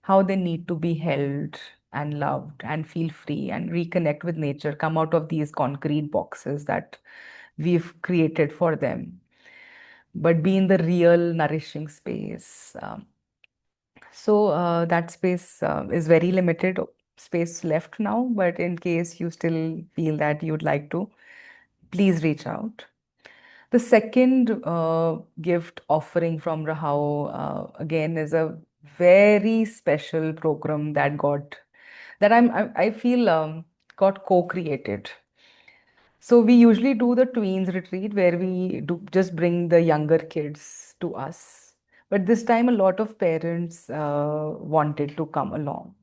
how they need to be held and loved and feel free and reconnect with nature, come out of these concrete boxes that we've created for them, but be in the real nourishing space. So that space is very limited space left now, but in case you still feel that you'd like to, please reach out. The second gift offering from Rahau again is a very special program that I feel got co-created. So we usually do the tweens retreat where we do just bring the younger kids to us. But this time a lot of parents wanted to come along.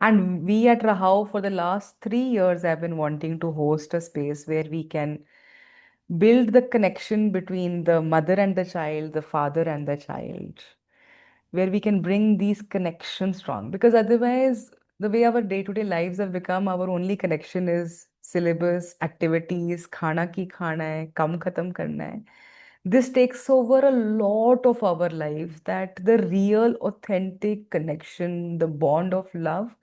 And we at Rahau for the last 3 years have been wanting to host a space where we can build the connection between the mother and the child, the father and the child, where we can bring these connections strong. Because otherwise, the way our day-to-day lives have become, our only connection is syllabus, activities, khana ki khana hai, kam khatam karna hai. This takes over a lot of our lives, that the real, authentic connection, the bond of love,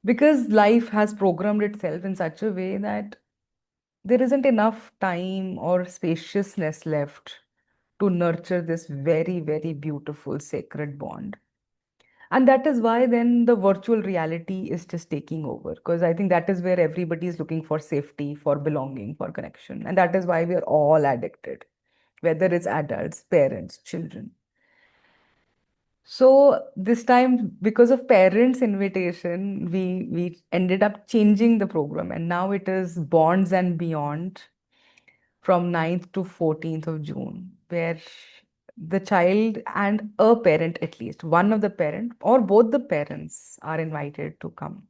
because life has programmed itself in such a way that there isn't enough time or spaciousness left to nurture this very, very beautiful sacred bond. And that is why then the virtual reality is just taking over, because I think that is where everybody is looking for safety, for belonging, for connection. And that is why we are all addicted, whether it's adults, parents, children. So this time, because of parents' invitation, we ended up changing the program, and now it is Bonds and Beyond from 9th to 14th of June, where the child and a parent, at least one of the parent or both the parents, are invited to come.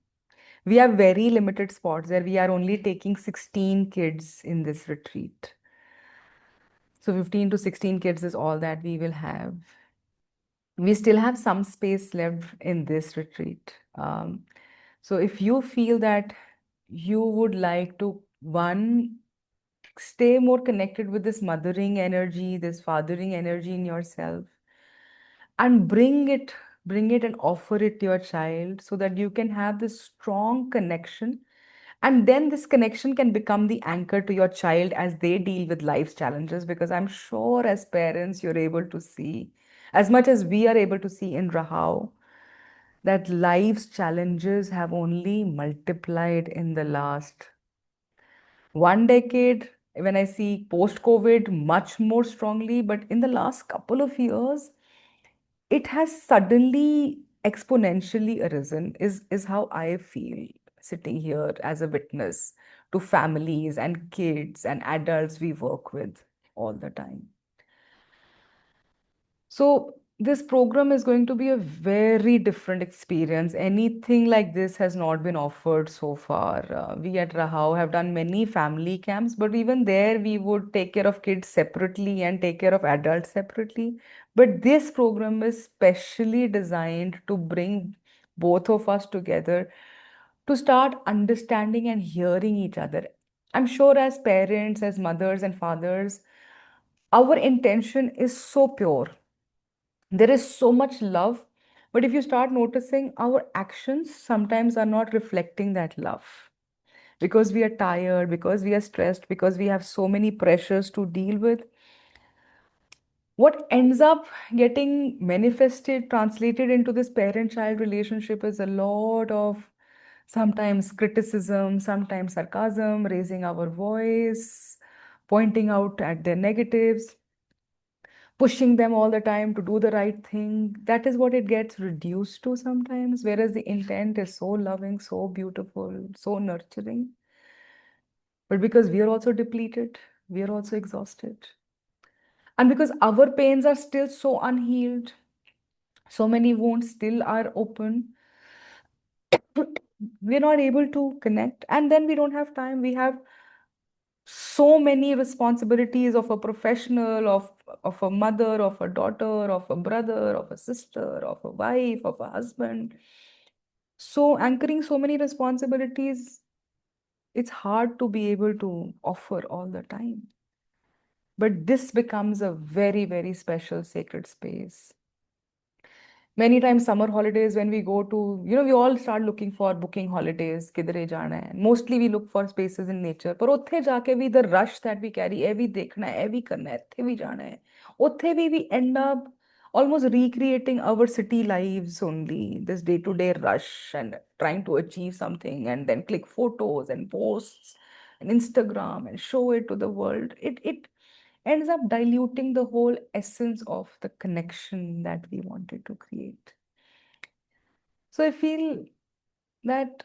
We have very limited spots there. We are only taking 16 kids in this retreat. So 15 to 16 kids is all that we will have. We still have some space left in this retreat. So if you feel that you would like to, one, stay more connected with this mothering energy, this fathering energy in yourself, and bring it bring it and offer it to your child so that you can have this strong connection. And then this connection can become the anchor to your child as they deal with life's challenges. Because I'm sure as parents, you're able to see, as much as we are able to see in Rahao, that life's challenges have only multiplied in the last 1 decade. When I see post-COVID much more strongly, but in the last couple of years, it has suddenly exponentially arisen, is how I feel sitting here as a witness to families and kids and adults we work with all the time. So this program is going to be a very different experience. Anything like this has not been offered so far. We at Rahao have done many family camps, but even there we would take care of kids separately and take care of adults separately. But this program is specially designed to bring both of us together to start understanding and hearing each other. I'm sure as parents, as mothers and fathers, our intention is so pure. There is so much love, but if you start noticing, our actions sometimes are not reflecting that love because we are tired, because we are stressed, because we have so many pressures to deal with. What ends up getting manifested, translated into this parent-child relationship is a lot of sometimes criticism, sometimes sarcasm, raising our voice, pointing out at their negatives, pushing them all the time to do the right thing. That is what it gets reduced to sometimes, whereas the intent is so loving, so beautiful, so nurturing. But because we are also depleted, we are also exhausted. And because our pains are still so unhealed, so many wounds still are open, we're not able to connect. And then we don't have time. We have so many responsibilities of a professional, of a mother, of a daughter, of a brother, of a sister, of a wife, of a husband. So anchoring so many responsibilities, it's hard to be able to offer all the time. But this becomes a very, very special sacred space. Many times summer holidays, when we go to, we all start looking for booking holidays, kidhare jana hai. Mostly we look for spaces in nature. But utthe jaake we, the rush that we carry, we dekhna hai, we karna hai, utthe we jana hai. Utthe we end up almost recreating our city lives only, this day-to-day rush and trying to achieve something and then click photos and posts and Instagram and show it to the world. It ends up diluting the whole essence of the connection that we wanted to create. So I feel that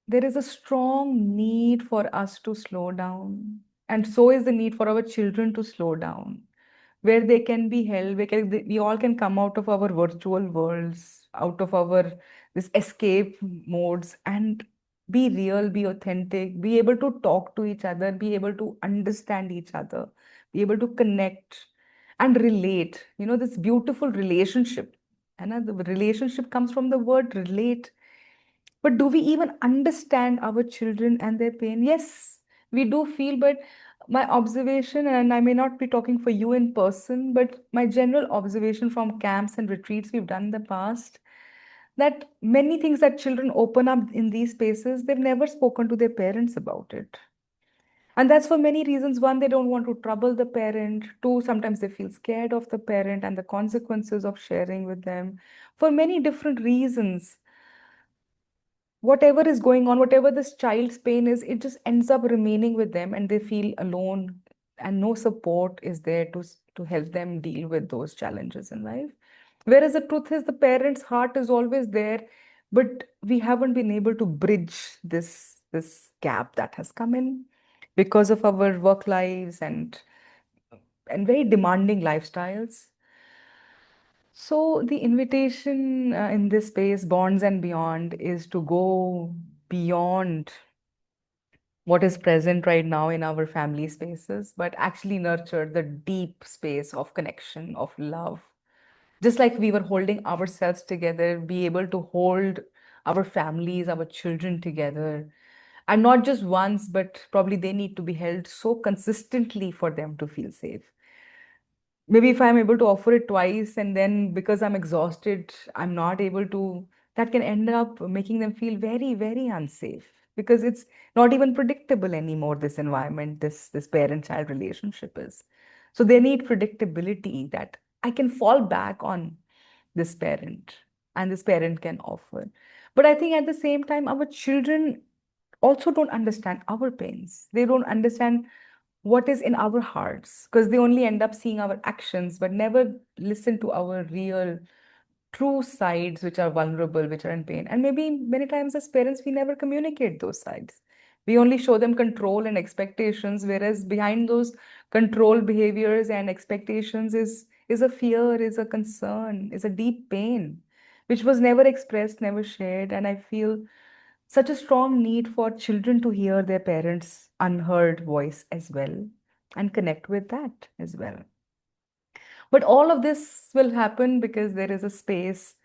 there is a strong need for us to slow down, and so is the need for our children to slow down, where they can be held, we all can come out of our virtual worlds, out of our this escape modes, and be real, be authentic, be able to talk to each other, be able to understand each other, be able to connect and relate. This beautiful relationship. And the relationship comes from the word relate. But do we even understand our children and their pain? Yes, we do feel, but my observation, and I may not be talking for you in person, but my general observation from camps and retreats we've done in the past, that many things that children open up in these spaces, they've never spoken to their parents about it. And that's for many reasons. One, they don't want to trouble the parent. Two, sometimes they feel scared of the parent and the consequences of sharing with them. For many different reasons, whatever is going on, whatever this child's pain is, it just ends up remaining with them and they feel alone and no support is there to help them deal with those challenges in life. Whereas the truth is the parent's heart is always there, but we haven't been able to bridge this gap that has come in because of our work lives and very demanding lifestyles. So the invitation in this space, Bonds and Beyond, is to go beyond what is present right now in our family spaces, but actually nurture the deep space of connection, of love. Just like we were holding ourselves together, be able to hold our families, our children together. And not just once, but probably they need to be held so consistently for them to feel safe. maybe if I'm able to offer it twice and then because I'm exhausted, I'm not able to, that can end up making them feel very, very unsafe because it's not even predictable anymore, this environment, this parent-child relationship is. So they need predictability that I can fall back on this parent and this parent can offer. But I think at the same time, our children also don't understand our pains. They don't understand what is in our hearts because they only end up seeing our actions but never listen to our real true sides which are vulnerable, which are in pain. And maybe many times as parents we never communicate those sides. We only show them control and expectations, whereas behind those control behaviors and expectations is a fear, is a concern, is a deep pain which was never expressed, never shared. And I feel such a strong need for children to hear their parents' unheard voice as well and connect with that as well. But all of this will happen because there is a space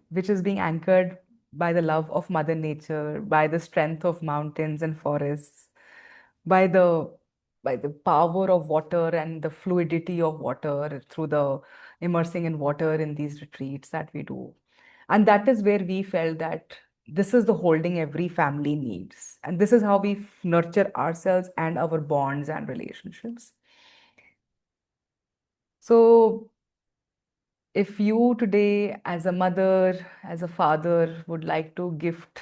which is being anchored by the love of Mother Nature, by the strength of mountains and forests, by the power of water and the fluidity of water through the immersing in water in these retreats that we do. And that is where we felt that this is the holding every family needs. And this is how we nurture ourselves and our bonds and relationships. So if you today, as a mother, as a father, would like to gift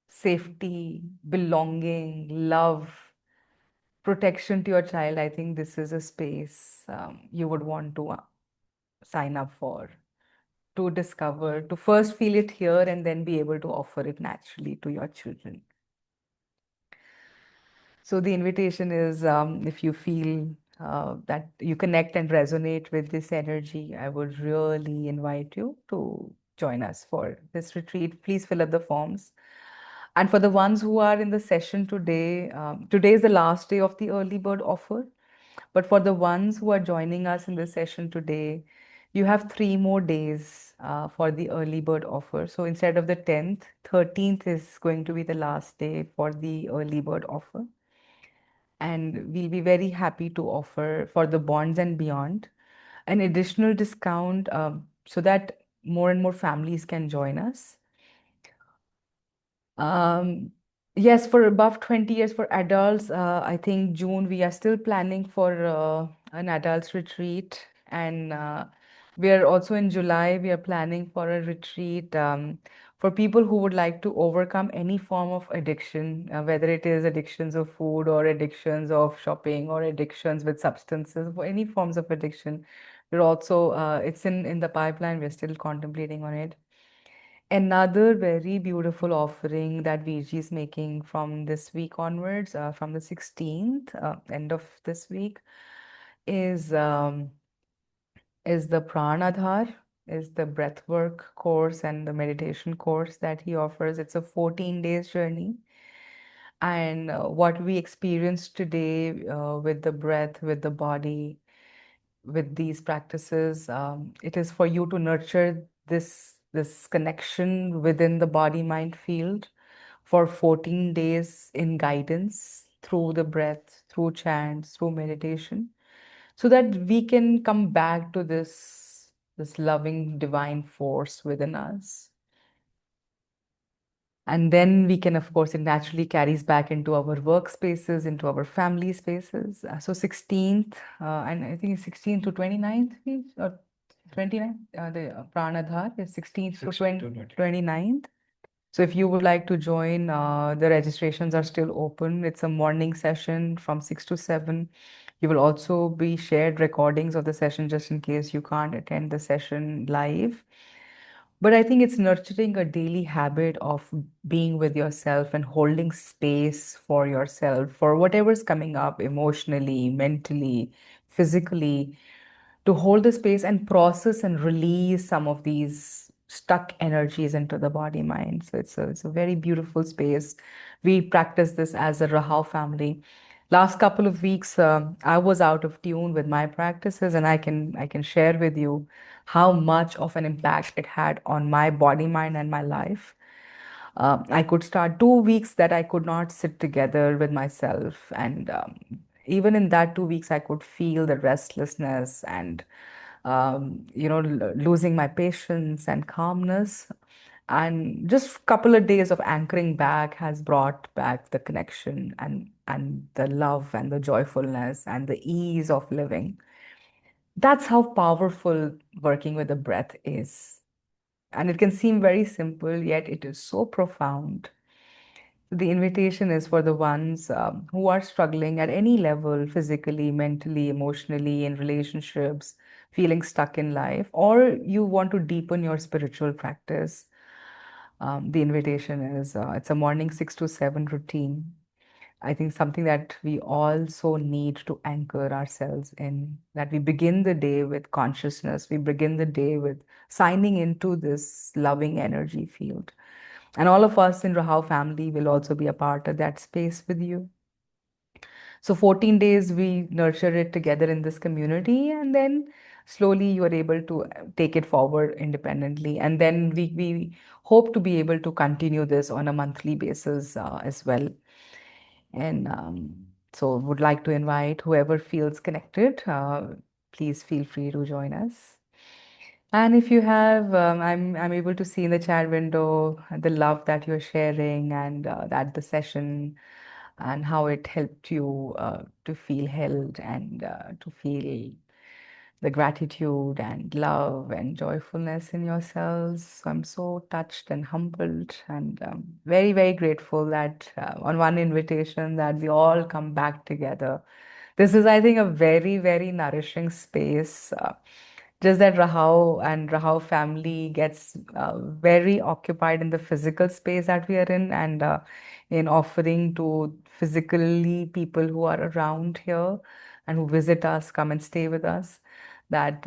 safety, belonging, love, protection to your child, I think this is a space you would want to sign up for, to discover, to first feel it here and then be able to offer it naturally to your children. So the invitation is if you feel that you connect and resonate with this energy, I would really invite you to join us for this retreat. Please fill up the forms. And for the ones who are in the session today, today is the last day of the early bird offer. But for the ones who are joining us in this session today, you have 3 more days for the early bird offer. So instead of the 10th, 13th is going to be the last day for the early bird offer. And we'll be very happy to offer for the bonds and beyond an additional discount so that more and more families can join us. Yes, for above 20 years for adults, I think June we are still planning for an adults retreat, and we are also in July we are planning for a retreat for people who would like to overcome any form of addiction, whether it is addictions of food or addictions of shopping or addictions with substances, for any forms of addiction. We're also it's in the pipeline. We're still contemplating on it. Another very beautiful offering that VG is making from this week onwards, from the 16th, end of this week, is the Pranadhar, is the breathwork course and the meditation course that he offers. It's a 14 days journey. And what we experienced today with the breath, with the body, with these practices, it is for you to nurture this connection within the body-mind field for 14 days in guidance through the breath, through chants, through meditation, so that we can come back to this loving divine force within us. And then we can, of course, it naturally carries back into our workspaces, into our family spaces. So 16th, and I think it's 16th to 29th, or 29th, the Pranadhar is 16th to 29th. So if you would like to join, the registrations are still open. It's a morning session from 6 to 7. You will also be shared recordings of the session just in case you can't attend the session live. But I think it's nurturing a daily habit of being with yourself and holding space for yourself, for whatever's coming up emotionally, mentally, physically, to hold the space and process and release some of these stuck energies into the body mind. So it's a very beautiful space. We practice this as a Rahao family. Last couple of weeks, I was out of tune with my practices, and I can share with you how much of an impact it had on my body, mind, and my life. I could start 2 weeks that I could not sit together with myself, and even in that 2 weeks, I could feel the restlessness and, losing my patience and calmness. And just a couple of days of anchoring back has brought back the connection and the love and the joyfulness and the ease of living. That's how powerful working with the breath is. And it can seem very simple, yet it is so profound. The invitation is for the ones who are struggling at any level, physically, mentally, emotionally, in relationships, feeling stuck in life, or you want to deepen your spiritual practice. The invitation is it's a morning 6 to 7 routine. I think something that we also need to anchor ourselves in, that we begin the day with consciousness, we begin the day with signing into this loving energy field. And all of us in Rahau family will also be a part of that space with you. So 14 days we nurture it together in this community, and then slowly you are able to take it forward independently. And then we hope to be able to continue this on a monthly basis as well. And so would like to invite whoever feels connected, please feel free to join us. And if you have, I'm able to see in the chat window the love that you're sharing and that the session and how it helped you to feel held and to feel the gratitude and love and joyfulness in yourselves. So I'm so touched and humbled and very, very grateful that on one invitation that we all come back together. This is, I think, a very, very nourishing space. Just that Rahau and Rahau family gets very occupied in the physical space that we are in and in offering to physically people who are around here and who visit us, come and stay with us, that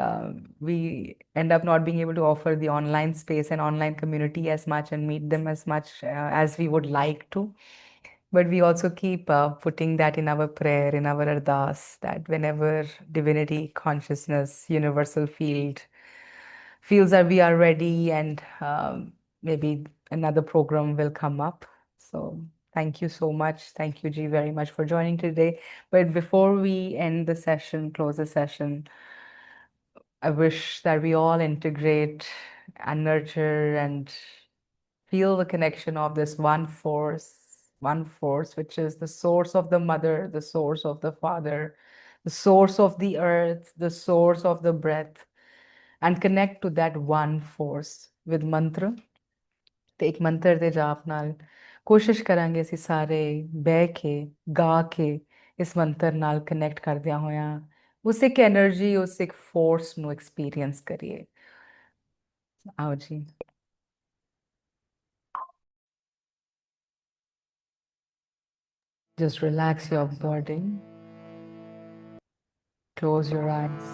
we end up not being able to offer the online space and online community as much and meet them as much as we would like to. But we also keep putting that in our prayer, in our ardas, that whenever divinity, consciousness, universal field feels that we are ready and maybe another program will come up. So thank you so much. Thank you, G, very much for joining today. But before we end the session, close the session, I wish that we all integrate and nurture and feel the connection of this one force, which is the source of the mother, the source of the father, the source of the earth, the source of the breath, and connect to that one force with mantra. ਤੇ ਇੱਕ ਮੰਤਰ ਦੇ ਜਾਪ ਨਾਲ ਕੋਸ਼ਿਸ਼ ਕਰਾਂਗੇ ਅਸੀਂ ਸਾਰੇ ਬਹਿ ਕੇ ਗਾ ਕੇ ਇਸ ਮੰਤਰ ਨਾਲ ਕਨੈਕਟ ਕਰਦਿਆਂ ਹੋਇਆਂ ਉਸ ਇੱਕ એનર્ਜੀ ਉਸ ਇੱਕ ਫੋਰਸ ਨੂੰ ਐਕਸਪੀਰੀਅੰਸ ਕਰੀਏ ਆਓ ਜੀ just relax your body, close your eyes.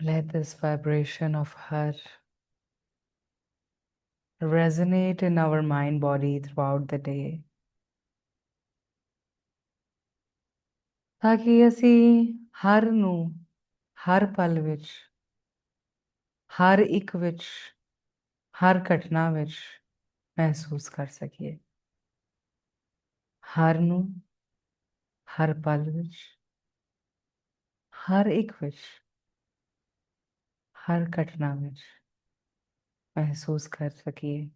Let this vibration of Har resonate in our mind body throughout the day, ਤਾਕਿ ਅਸੀਂ ਹਰ ਨੂੰ ਹਰ ਪਲ ਵਿੱਚ ਹਰ ਇੱਕ ਵਿੱਚ ਹਰ ਘਟਨਾ ਵਿੱਚ ਮਹਿਸੂਸ ਕਰ ਸਕੀਏ। ਹਰ ਨੂੰ ਹਰ ਪਲ ਵਿੱਚ ਹਰ ਇੱਕ ਵਿੱਚ ਹਰ ਘਟਨਾ ਵਿੱਚ ਮਹਿਸੂਸ ਕਰ ਸਕੀਏ।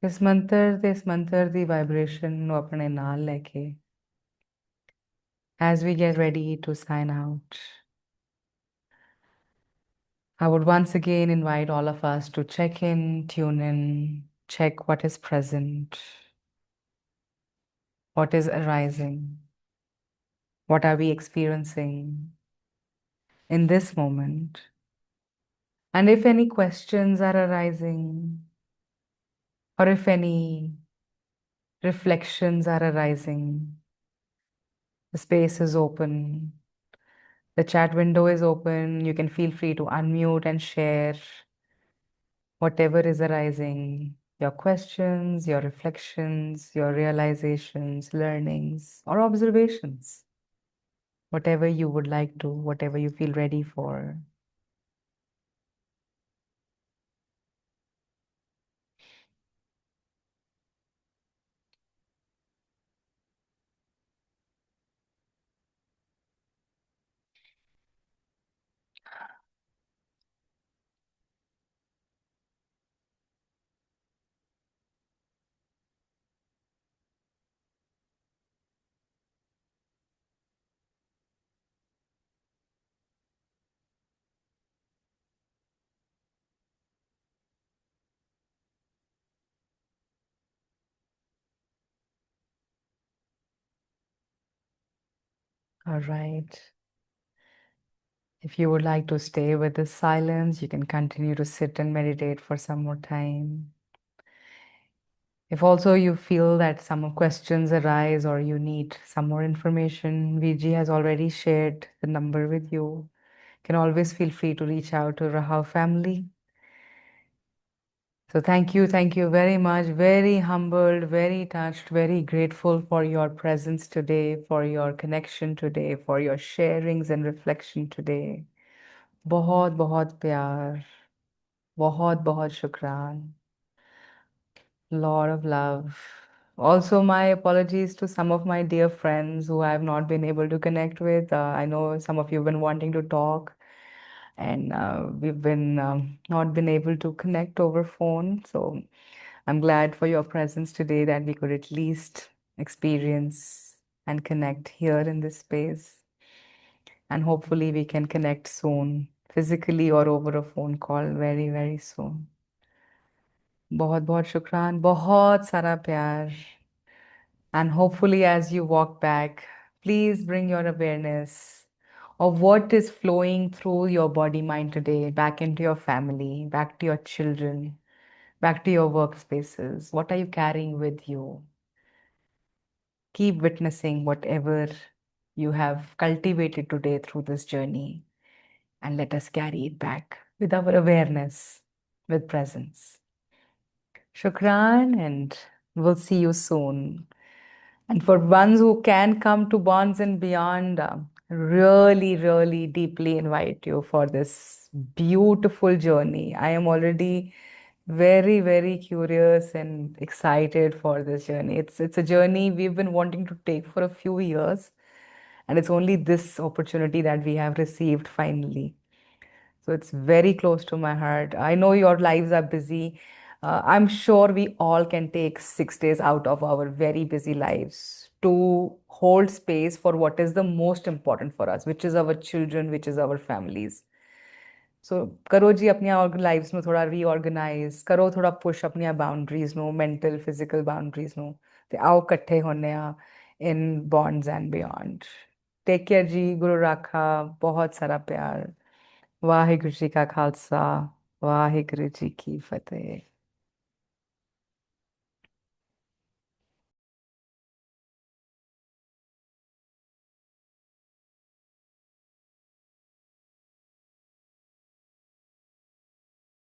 ਇਸ ਮੰਤਰ ਦੀ ਵਾਈਬ੍ਰੇਸ਼ਨ ਨੂੰ ਆਪਣੇ ਨਾਲ ਲੈ ਕੇ as we get ready to sign out, I would once again invite all of us to check in, tune in, check what is present, what is arising, what are we experiencing in this moment. And if any questions are arising, or if any reflections are arising, the space is open. The chat window is open. You can feel free to unmute and share whatever is arising, your questions, your reflections, your realizations, learnings, or observations, whatever you would like to, whatever you feel ready for. All right. If you would like to stay with this silence, you can continue to sit and meditate for some more time. If also you feel that some questions arise or you need some more information, VG has already shared the number with you. You can always feel free to reach out to Rahaf family. So thank you very much. Very humbled, very touched, very grateful for your presence today, for your connection today, for your sharings and reflection today. बहुत बहुत प्यार, बहुत बहुत शुक्रान. Lot of love. Also, my apologies to some of my dear friends who I have not been able to connect with. I know some of you have been wanting to talk, and we've been not been able to connect over phone. So I'm glad for your presence today that we could at least experience and connect here in this space. And hopefully we can connect soon, physically or over a phone call very, very soon. बहुत बहुत शुक्रान, बहुत सारा प्यार. And hopefully as you walk back, please bring your awareness of what is flowing through your body mind today back into your family, back to your children, back to your workspaces. What are you carrying with you? Keep witnessing whatever you have cultivated today through this journey, and let us carry it back with our awareness, with presence. Shukran, and we'll see you soon. And for ones who can come to Bonds and Beyond, really, really deeply invite you for this beautiful journey. I am already very, very curious and excited for this journey. It's a journey we've been wanting to take for a few years, and it's only this opportunity that we have received finally. So it's very close to my heart. I know your lives are busy. I'm sure we all can take 6 days out of our very busy lives to hold space for what is the most important for us, which is our children, which is our families. So करो जी अपनी lives ਨੂੰ ਥੋੜਾ reorganize ਕਰੋ, ਥੋੜਾ push ਆਪਣੀਆਂ boundaries ਨੂੰ, mental physical boundaries ਨੂੰ, ਤੇ ਆਓ ਇਕੱਠੇ ਹੁੰਨੇ ਆ in Bonds and Beyond. Take care ਜੀ, ਗੁਰੂ ਰਾਖਾ, ਬਹੁਤ ਸਾਰਾ ਪਿਆਰ. ਵਾਹਿਗੁਰੂ ਜੀ ਕਾ ਖਾਲਸਾ, ਵਾਹਿਗੁਰੂ ਜੀ ਕੀ ਫਤਿਹ.